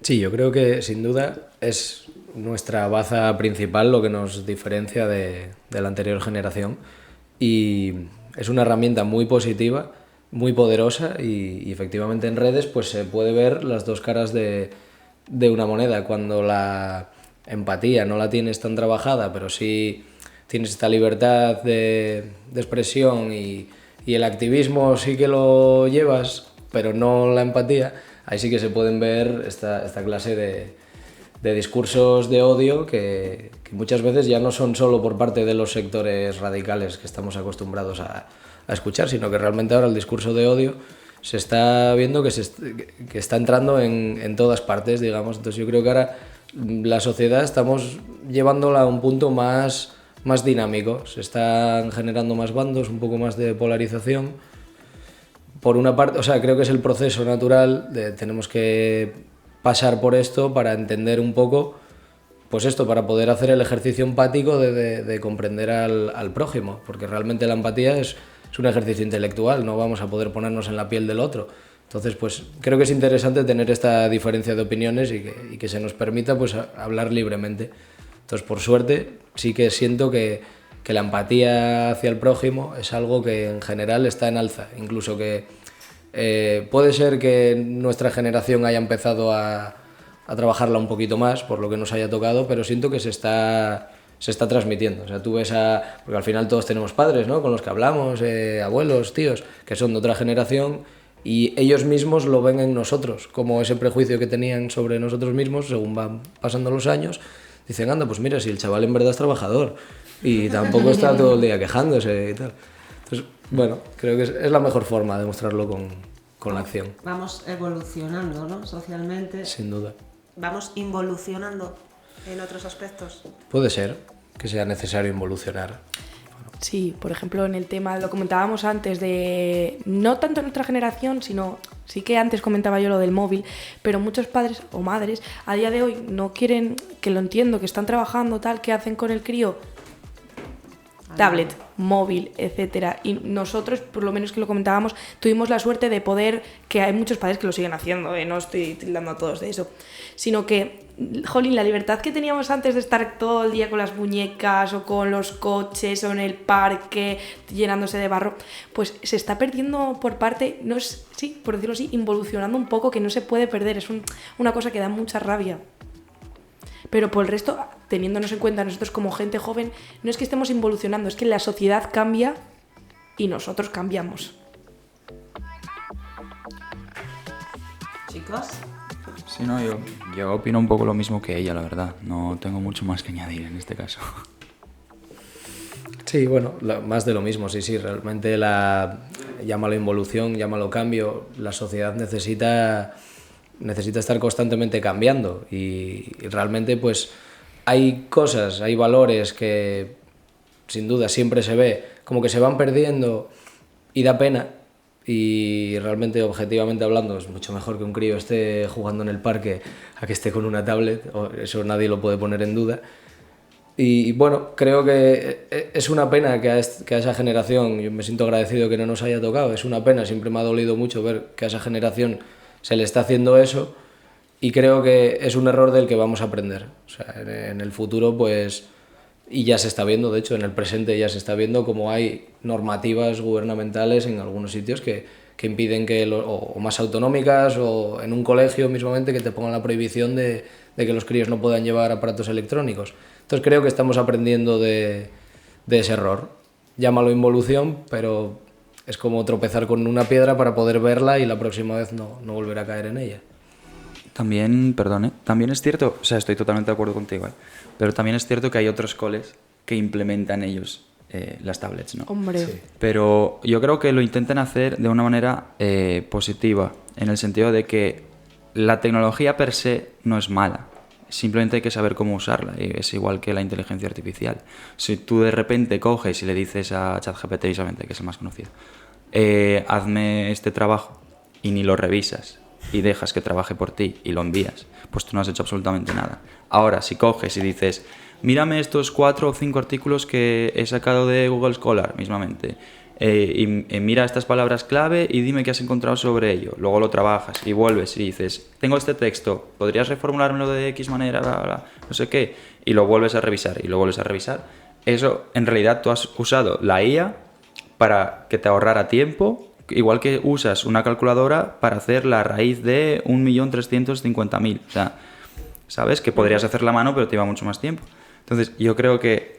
Sí, yo creo que sin duda es nuestra baza principal lo que nos diferencia de la anterior generación y es una herramienta muy positiva, muy poderosa y efectivamente en redes pues se puede ver las dos caras de una moneda. Cuando la empatía no la tienes tan trabajada, pero sí tienes esta libertad de expresión y el activismo sí que lo llevas, pero no la empatía, ahí sí que se pueden ver esta clase de discursos de odio que muchas veces ya no son solo por parte de los sectores radicales que estamos acostumbrados a escuchar, sino que realmente ahora el discurso de odio se está viendo que está entrando en todas partes, digamos. Entonces yo creo que ahora la sociedad estamos llevándola a un punto más dinámico. Se están generando más bandos, un poco más de polarización. Por una parte, o sea, creo que es el proceso natural, tenemos que pasar por esto para entender un poco, pues esto, para poder hacer el ejercicio empático de comprender al prójimo, porque realmente la empatía es un ejercicio intelectual, no vamos a poder ponernos en la piel del otro. Entonces, pues creo que es interesante tener esta diferencia de opiniones y que se nos permita pues hablar libremente. Entonces, por suerte, sí que siento que la empatía hacia el prójimo es algo que en general está en alza, incluso que puede ser que nuestra generación haya empezado a trabajarla un poquito más por lo que nos haya tocado, pero siento que se está transmitiendo. O sea, tú ves porque al final todos tenemos padres, ¿no?, con los que hablamos, abuelos, tíos, que son de otra generación, y ellos mismos lo ven en nosotros, como ese prejuicio que tenían sobre nosotros mismos, según van pasando los años, dicen, anda, pues mira, si el chaval en verdad es trabajador y tampoco está todo el día quejándose y tal. Entonces, bueno, creo que es la mejor forma de mostrarlo con la acción. Vamos evolucionando, ¿no?, socialmente. Sin duda. Vamos involucionando en otros aspectos. Puede ser que sea necesario involucionar. Sí, por ejemplo, en el tema, lo comentábamos antes, de no tanto en nuestra generación, sino sí que antes comentaba yo lo del móvil, pero muchos padres o madres a día de hoy no quieren, que lo entiendo, que están trabajando tal, ¿qué hacen con el crío? Tablet, móvil, etcétera. Y nosotros, por lo menos que lo comentábamos, tuvimos la suerte de poder, que hay muchos padres que lo siguen haciendo, no estoy tildando a todos de eso, sino que, jolín, la libertad que teníamos antes de estar todo el día con las muñecas o con los coches o en el parque llenándose de barro, pues se está perdiendo por parte, no es, sí, por decirlo así, involucionando un poco, que no se puede perder, es una cosa que da mucha rabia. Pero por el resto, teniéndonos en cuenta nosotros como gente joven, no es que estemos involucionando, es que la sociedad cambia y nosotros cambiamos. Chicos. Sí, no, yo opino un poco lo mismo que ella, la verdad. No tengo mucho más que añadir en este caso. Sí, bueno, más de lo mismo, sí, realmente llámalo involución, llámalo cambio, la sociedad necesita estar constantemente cambiando y realmente pues hay cosas, hay valores que sin duda siempre se ve como que se van perdiendo y da pena, y realmente objetivamente hablando es mucho mejor que un crío esté jugando en el parque a que esté con una tablet, eso nadie lo puede poner en duda. Y bueno, creo que es una pena que a esa generación, yo me siento agradecido que no nos haya tocado, es una pena, siempre me ha dolido mucho ver que a esa generación se le está haciendo eso, y creo que es un error del que vamos a aprender. O sea, en el futuro, pues, y ya se está viendo, de hecho, en el presente ya se está viendo como hay normativas gubernamentales en algunos sitios que impiden o más autonómicas, o en un colegio mismamente que te pongan la prohibición de que los críos no puedan llevar aparatos electrónicos. Entonces creo que estamos aprendiendo de ese error. Llámalo involución, pero es como tropezar con una piedra para poder verla y la próxima vez no volver a caer en ella. También, perdón, también es cierto, o sea, estoy totalmente de acuerdo contigo, pero también es cierto que hay otros coles que implementan ellos las tablets, ¿no? Hombre. Sí. Pero yo creo que lo intentan hacer de una manera positiva, en el sentido de que la tecnología per se no es mala, simplemente hay que saber cómo usarla, y es igual que la inteligencia artificial. Si tú de repente coges y le dices a ChatGPT, visualmente, que es el más conocido, hazme este trabajo, y ni lo revisas y dejas que trabaje por ti y lo envías, pues tú no has hecho absolutamente nada. Ahora, si coges y dices, mírame estos 4 o 5 artículos que he sacado de Google Scholar mismamente, y mira estas palabras clave y dime qué has encontrado sobre ello. Luego lo trabajas y vuelves y dices, tengo este texto, ¿podrías reformulármelo de X manera? Bla, bla, no sé qué. Y lo vuelves a revisar y lo vuelves a revisar. Eso, en realidad, tú has usado la IA para que te ahorrara tiempo, igual que usas una calculadora para hacer la raíz de 1.350.000. O sea, sabes que podrías hacerla a mano, pero te lleva mucho más tiempo. Entonces, yo creo que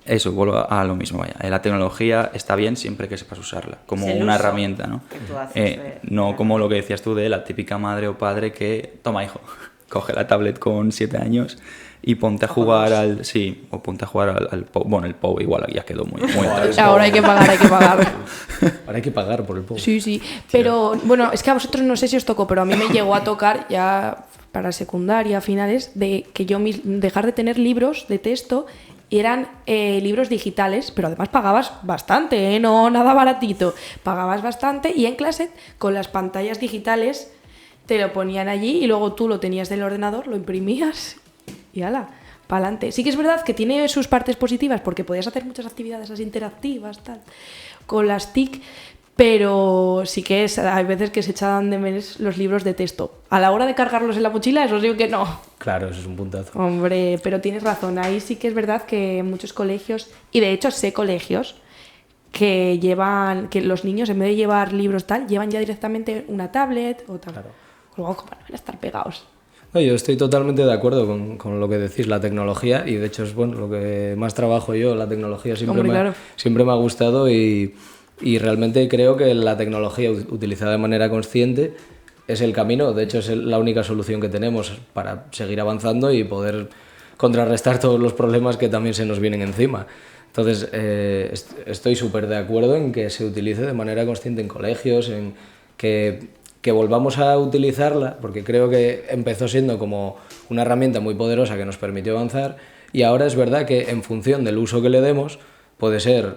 eso, vuelvo a lo mismo, vaya. La tecnología está bien siempre que sepas usarla, como una herramienta, ¿no? No como lo que decías tú de la típica madre o padre que, toma hijo, coge la tablet con 7 años y ponte a jugar al... Sí, o ponte a jugar al POU. Bueno, el POU igual ya quedó muy tarde. Ahora hay que pagar. Ahora hay que pagar por el POU. Sí. Pero, bueno, es que a vosotros no sé si os tocó, pero a mí me llegó a tocar ya para secundaria, finales, de que yo dejar de tener libros de texto y eran libros digitales, pero además pagabas bastante, no nada baratito. Pagabas bastante y en clase con las pantallas digitales te lo ponían allí y luego tú lo tenías del ordenador, lo imprimías y ala, pa'lante. Sí que es verdad que tiene sus partes positivas porque podías hacer muchas actividades así interactivas, tal, con las TIC, pero sí que hay veces que se echaban de menos los libros de texto. A la hora de cargarlos en la mochila, eso sí que no. Claro, eso es un puntazo. Hombre, pero tienes razón, ahí sí que es verdad que muchos colegios, y de hecho sé colegios que los niños en vez de llevar libros tal, llevan ya directamente una tablet o tal. Claro. Luego, como no van a estar pegados. No, yo estoy totalmente de acuerdo con lo que decís, la tecnología, y de hecho es bueno lo que más trabajo yo, la tecnología siempre me ha gustado y realmente creo que la tecnología utilizada de manera consciente es el camino, de hecho es la única solución que tenemos para seguir avanzando y poder contrarrestar todos los problemas que también se nos vienen encima. Entonces estoy súper de acuerdo en que se utilice de manera consciente en colegios, en que volvamos a utilizarla, porque creo que empezó siendo como una herramienta muy poderosa que nos permitió avanzar y ahora es verdad que en función del uso que le demos puede ser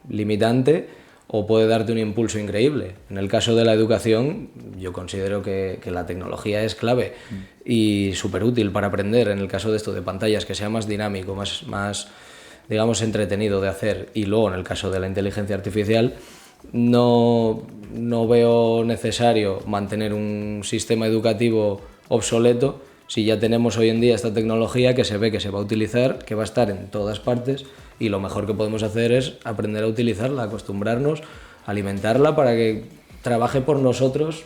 limitante o puede darte un impulso increíble. En el caso de la educación yo considero que la tecnología es clave y súper útil para aprender, en el caso de esto de pantallas, que sea más dinámico, más digamos entretenido de hacer, y luego en el caso de la inteligencia artificial no veo necesario mantener un sistema educativo obsoleto si ya tenemos hoy en día esta tecnología que se ve que se va a utilizar, que va a estar en todas partes y lo mejor que podemos hacer es aprender a utilizarla, acostumbrarnos, alimentarla para que trabaje por nosotros,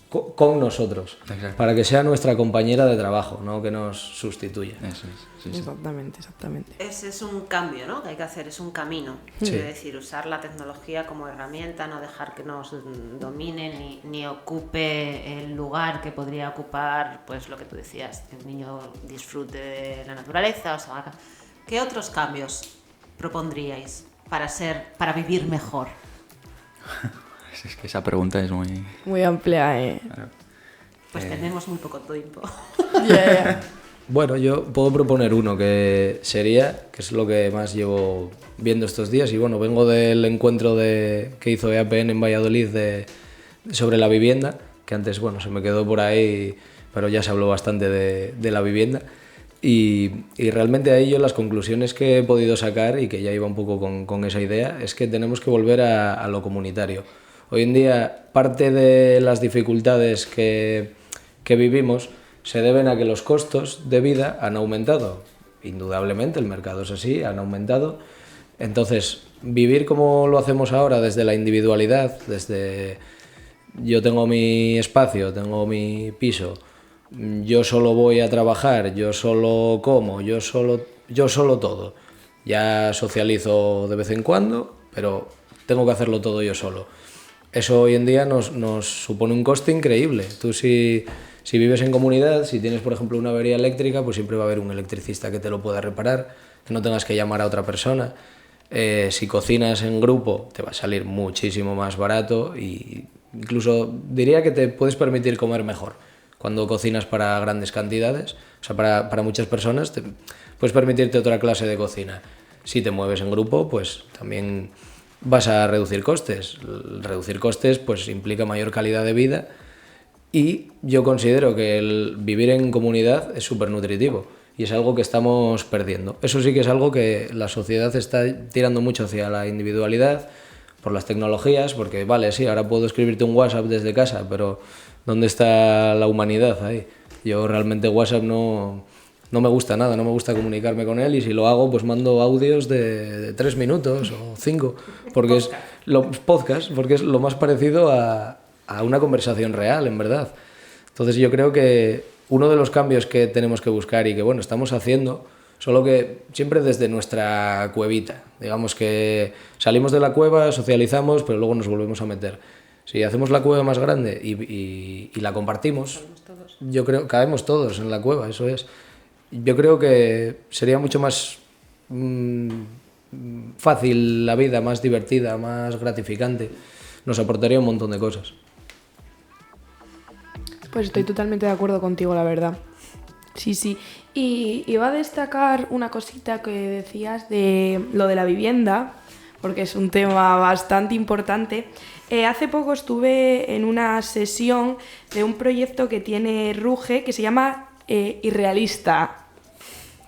con nosotros. Exacto. Para que sea nuestra compañera de trabajo, no que nos sustituya. Eso es. Sí. Exactamente. Ese es un cambio, ¿no?, que hay que hacer, es un camino. Sí. Es decir, usar la tecnología como herramienta, no dejar que nos domine ni ocupe el lugar que podría ocupar, pues lo que tú decías, que el niño disfrute de la naturaleza. O sea, ¿qué otros cambios propondríais para vivir mejor? Es que esa pregunta es muy amplia, Claro. Pues tenemos muy poco tiempo. Yeah. Bueno, yo puedo proponer uno que es lo que más llevo viendo estos días, y bueno, vengo del encuentro que hizo EAPN en Valladolid sobre la vivienda, que antes, bueno, se me quedó por ahí, pero ya se habló bastante de la vivienda, y realmente ahí yo las conclusiones que he podido sacar, y que ya iba un poco con esa idea, es que tenemos que volver a lo comunitario. Hoy en día, parte de las dificultades que vivimos se deben a que los costos de vida han aumentado. Indudablemente, el mercado es así, han aumentado. Entonces, vivir como lo hacemos ahora, desde la individualidad, desde yo tengo mi espacio, tengo mi piso, yo solo voy a trabajar, yo solo como, yo solo todo. Ya socializo de vez en cuando, pero tengo que hacerlo todo yo solo. Eso hoy en día nos supone un coste increíble. Tú si vives en comunidad, si tienes por ejemplo una avería eléctrica, pues siempre va a haber un electricista que te lo pueda reparar, que no tengas que llamar a otra persona. Si cocinas en grupo te va a salir muchísimo más barato, y incluso diría que te puedes permitir comer mejor cuando cocinas para grandes cantidades. O sea, para muchas personas puedes permitirte otra clase de cocina. Si te mueves en grupo, pues también vas a reducir costes. Reducir costes pues implica mayor calidad de vida, y yo considero que el vivir en comunidad es súper nutritivo y es algo que estamos perdiendo. Eso sí que es algo que la sociedad está tirando mucho hacia la individualidad por las tecnologías, porque vale, sí, ahora puedo escribirte un WhatsApp desde casa, pero ¿dónde está la humanidad ahí? Yo realmente WhatsApp no me gusta nada, no me gusta comunicarme con él, y si lo hago pues mando audios de 3 minutos o 5, porque podcast, porque es lo más parecido a una conversación real, en verdad. Entonces yo creo que uno de los cambios que tenemos que buscar, y que bueno, estamos haciendo, solo que siempre desde nuestra cuevita, digamos que salimos de la cueva, socializamos, pero luego nos volvemos a meter. Si hacemos la cueva más grande y la compartimos, yo creo que cabemos todos en la cueva, eso es. Yo creo que sería mucho más fácil la vida, más divertida, más gratificante. Nos aportaría un montón de cosas. Pues estoy totalmente de acuerdo contigo, la verdad. Sí, sí. Y iba a destacar una cosita que decías de lo de la vivienda, porque es un tema bastante importante. Hace poco estuve en una sesión de un proyecto que tiene Ruge que se llama Irrealista.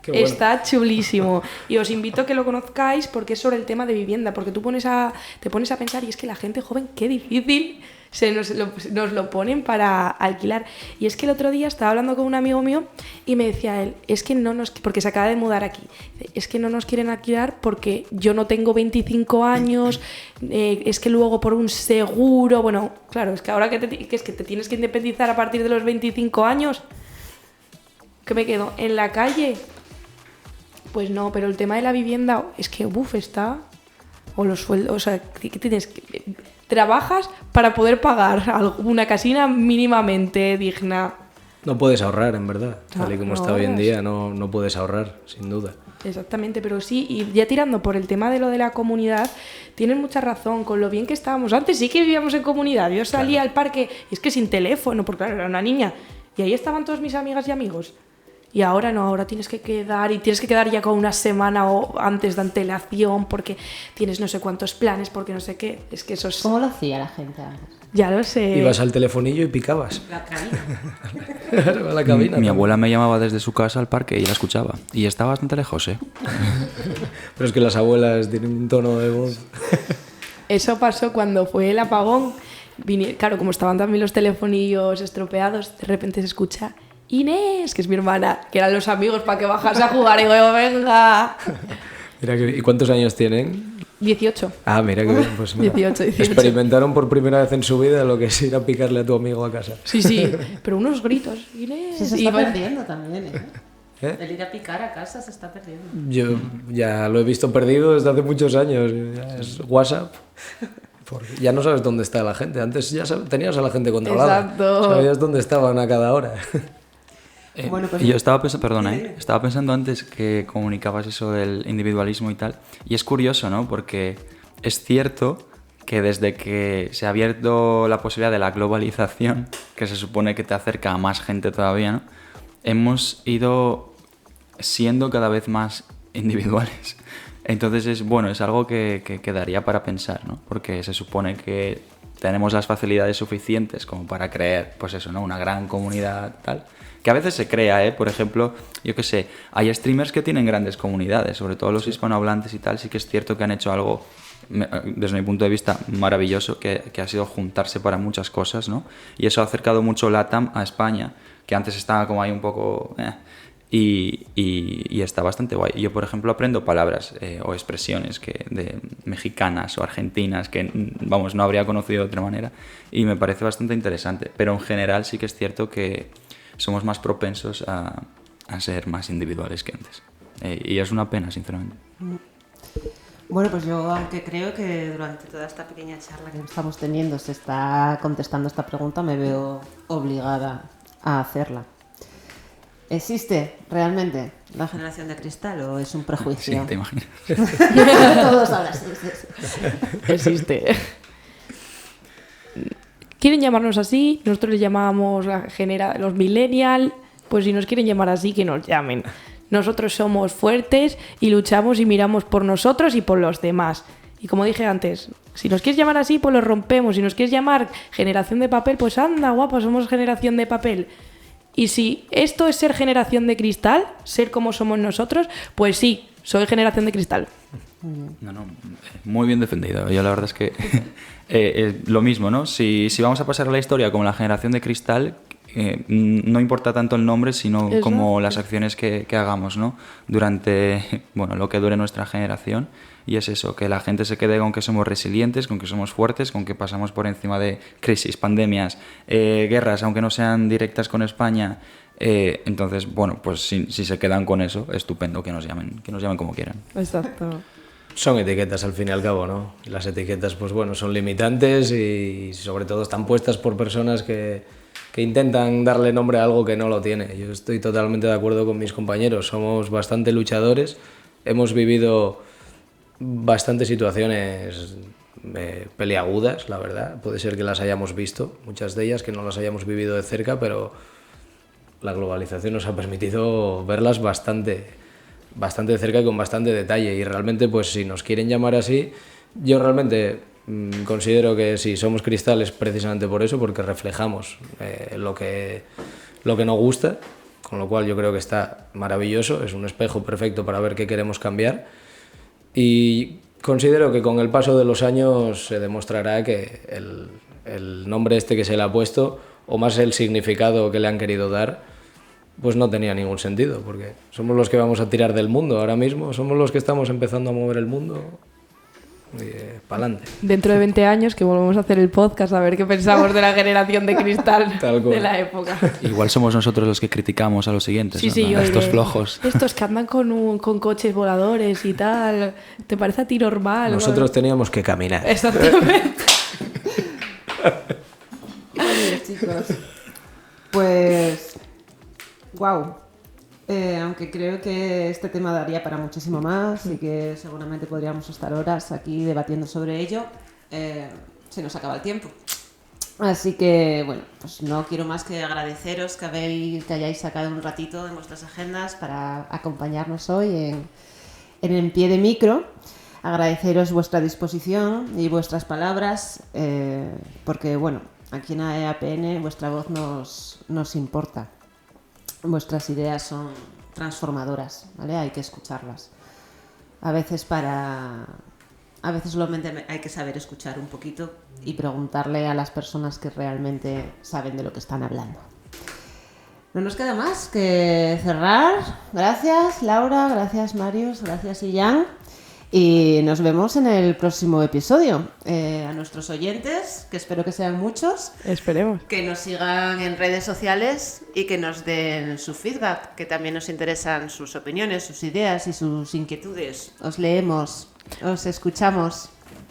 Qué bueno. Está chulísimo y os invito a que lo conozcáis porque es sobre el tema de vivienda, porque te pones a pensar y es que la gente joven, qué difícil nos lo ponen para alquilar. Y es que el otro día estaba hablando con un amigo mío y me decía él, es que no nos, porque se acaba de mudar aquí, es que no nos quieren alquilar porque yo no tengo 25 años, es que luego por un seguro, bueno, claro, es que ahora que te tienes que independizar a partir de los 25 años, ¿qué me quedo? ¿En la calle? Pues no, pero el tema de la vivienda es que, está... O los sueldos, o sea, ¿qué tienes? Trabajas para poder pagar una casina mínimamente digna. No puedes ahorrar, en verdad. Tal y como no está hoy en ahorras. día, no puedes ahorrar, sin duda. Exactamente, pero sí, y ya tirando por el tema de lo de la comunidad, tienen mucha razón, con lo bien que estábamos. Antes sí que vivíamos en comunidad, yo salía al parque, y es que sin teléfono, porque claro, era una niña, y ahí estaban todas mis amigas y amigos. Y ahora no, ahora tienes que quedar ya con una semana o antes de antelación porque tienes no sé cuántos planes, porque no sé qué. Es que eso es... ¿Cómo lo hacía la gente antes? Ya lo sé. Ibas al telefonillo y picabas. La cabina. Claro, a la cabina. Mi ¿no? abuela me llamaba desde su casa al parque y la escuchaba. Y estaba bastante lejos, ¿eh? Pero es que las abuelas tienen un tono de voz. Eso pasó cuando fue el apagón. Claro, como estaban también los telefonillos estropeados, de repente se escucha Inés, que es mi hermana, que eran los amigos para que bajase a jugar. Y digo, venga. Mira ¿y cuántos años tienen? 18. Ah, mira que bien, pues mira. 18. Experimentaron por primera vez en su vida lo que es ir a picarle a tu amigo a casa. Sí, sí, pero unos gritos. Inés. Sí, se Y está va- perdiendo también, ¿eh? ¿Eh? El ir a picar a casa se está perdiendo. Yo ya lo he visto perdido desde hace muchos años. Ya es WhatsApp. Porque ya no sabes dónde está la gente. Antes ya tenías a la gente controlada. Exacto. Sabías dónde estaban a cada hora. Bueno, pues- Y yo estaba pensando, perdona, estaba pensando antes que comunicabas eso del individualismo y tal, y es curioso, ¿no? Porque es cierto que desde que se ha abierto la posibilidad de la globalización, que se supone que te acerca a más gente todavía, ¿no? Hemos ido siendo cada vez más individuales. Entonces es algo que quedaría para pensar, ¿no? Porque se supone que tenemos las facilidades suficientes como para crear, pues eso, ¿no? Una gran comunidad tal. Que a veces se crea, ¿eh? Por ejemplo, yo qué sé, hay streamers que tienen grandes comunidades, sobre todo los hispanohablantes y tal, sí que es cierto que han hecho algo, desde mi punto de vista, maravilloso, que ha sido juntarse para muchas cosas, ¿no? Y eso ha acercado mucho LATAM a España, que antes estaba como ahí un poco... Y está bastante guay. Yo, por ejemplo, aprendo palabras o expresiones de mexicanas o argentinas que, vamos, no habría conocido de otra manera y me parece bastante interesante. Pero en general sí que es cierto que somos más propensos a ser más individuales que antes. Y es una pena, sinceramente. Bueno, pues yo, aunque creo que durante toda esta pequeña charla que estamos teniendo se está contestando esta pregunta, me veo obligada a hacerla. ¿Existe realmente la generación de cristal o es un Sí, prejuicio? te imaginas. Todos hablan así. Existe. Quieren llamarnos así, nosotros les llamamos los millennial, pues si nos quieren llamar así, que nos llamen. Nosotros somos fuertes y luchamos y miramos por nosotros y por los demás. Y como dije antes, si nos quieres llamar así, pues lo rompemos. Si nos quieres llamar generación de papel, pues anda, guapa, somos generación de papel. Y si esto es ser generación de cristal, ser como somos nosotros, pues sí, soy generación de cristal. No, muy bien defendido. Yo la verdad es que lo mismo, ¿no? Si vamos a pasar a la historia como la generación de cristal, no importa tanto el nombre, sino Eso. como las acciones que hagamos, ¿no? Durante, lo que dure nuestra generación. Y es eso, que la gente se quede con que somos resilientes, con que somos fuertes, con que pasamos por encima de crisis, pandemias, guerras, aunque no sean directas con España. Entonces, pues si se quedan con eso, estupendo, que nos llamen como quieran. Exacto. Son etiquetas al fin y al cabo, ¿no? Y las etiquetas, pues bueno, son limitantes y sobre todo están puestas por personas que intentan darle nombre a algo que no lo tiene. Yo estoy totalmente de acuerdo con mis compañeros, somos bastante luchadores, hemos vivido bastantes situaciones peliagudas, la verdad. Puede ser que las hayamos visto, muchas de ellas, que no las hayamos vivido de cerca, pero la globalización nos ha permitido verlas bastante de cerca y con bastante detalle. Y realmente, pues si nos quieren llamar así, yo realmente considero que sí, somos cristales precisamente por eso, porque reflejamos lo que nos gusta, con lo cual yo creo que está maravilloso, es un espejo perfecto para ver qué queremos cambiar. Y considero que con el paso de los años se demostrará que el nombre este que se le ha puesto, o más el significado que le han querido dar, pues no tenía ningún sentido, porque somos los que vamos a tirar del mundo ahora mismo, somos los que estamos empezando a mover el mundo para adelante. Dentro de 20 años que volvemos a hacer el podcast a ver qué pensamos de la generación de cristal Tal cual. de la época. Igual somos nosotros los que criticamos a los siguientes, Sí, ¿no? sí, yo Estos diré, flojos. Estos que andan con coches voladores y tal, ¿te parece a ti normal? Nosotros teníamos que caminar. Exactamente. Oye, chicos, pues wow. Aunque creo que este tema daría para muchísimo más y que seguramente podríamos estar horas aquí debatiendo sobre ello, se nos acaba el tiempo. Así que, bueno, pues no quiero más que agradeceros que hayáis sacado un ratito en vuestras agendas para acompañarnos hoy en Pie de Micro. Agradeceros vuestra disposición y vuestras palabras, porque, bueno, aquí en AEAPN vuestra voz nos importa. Vuestras ideas son transformadoras, ¿vale? Hay que escucharlas. A veces solamente hay que saber escuchar un poquito y preguntarle a las personas que realmente saben de lo que están hablando. No nos queda más que cerrar. Gracias, Laura, gracias, Marius, gracias, Illán. Y nos vemos en el próximo episodio. A nuestros oyentes, que espero que sean muchos, Esperemos. que nos sigan en redes sociales y que nos den su feedback, que también nos interesan sus opiniones, sus ideas y sus inquietudes. Os leemos, os escuchamos.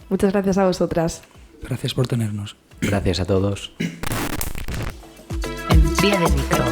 Muchas gracias a vosotras. Gracias por tenernos. Gracias a todos. En Pie de Micro.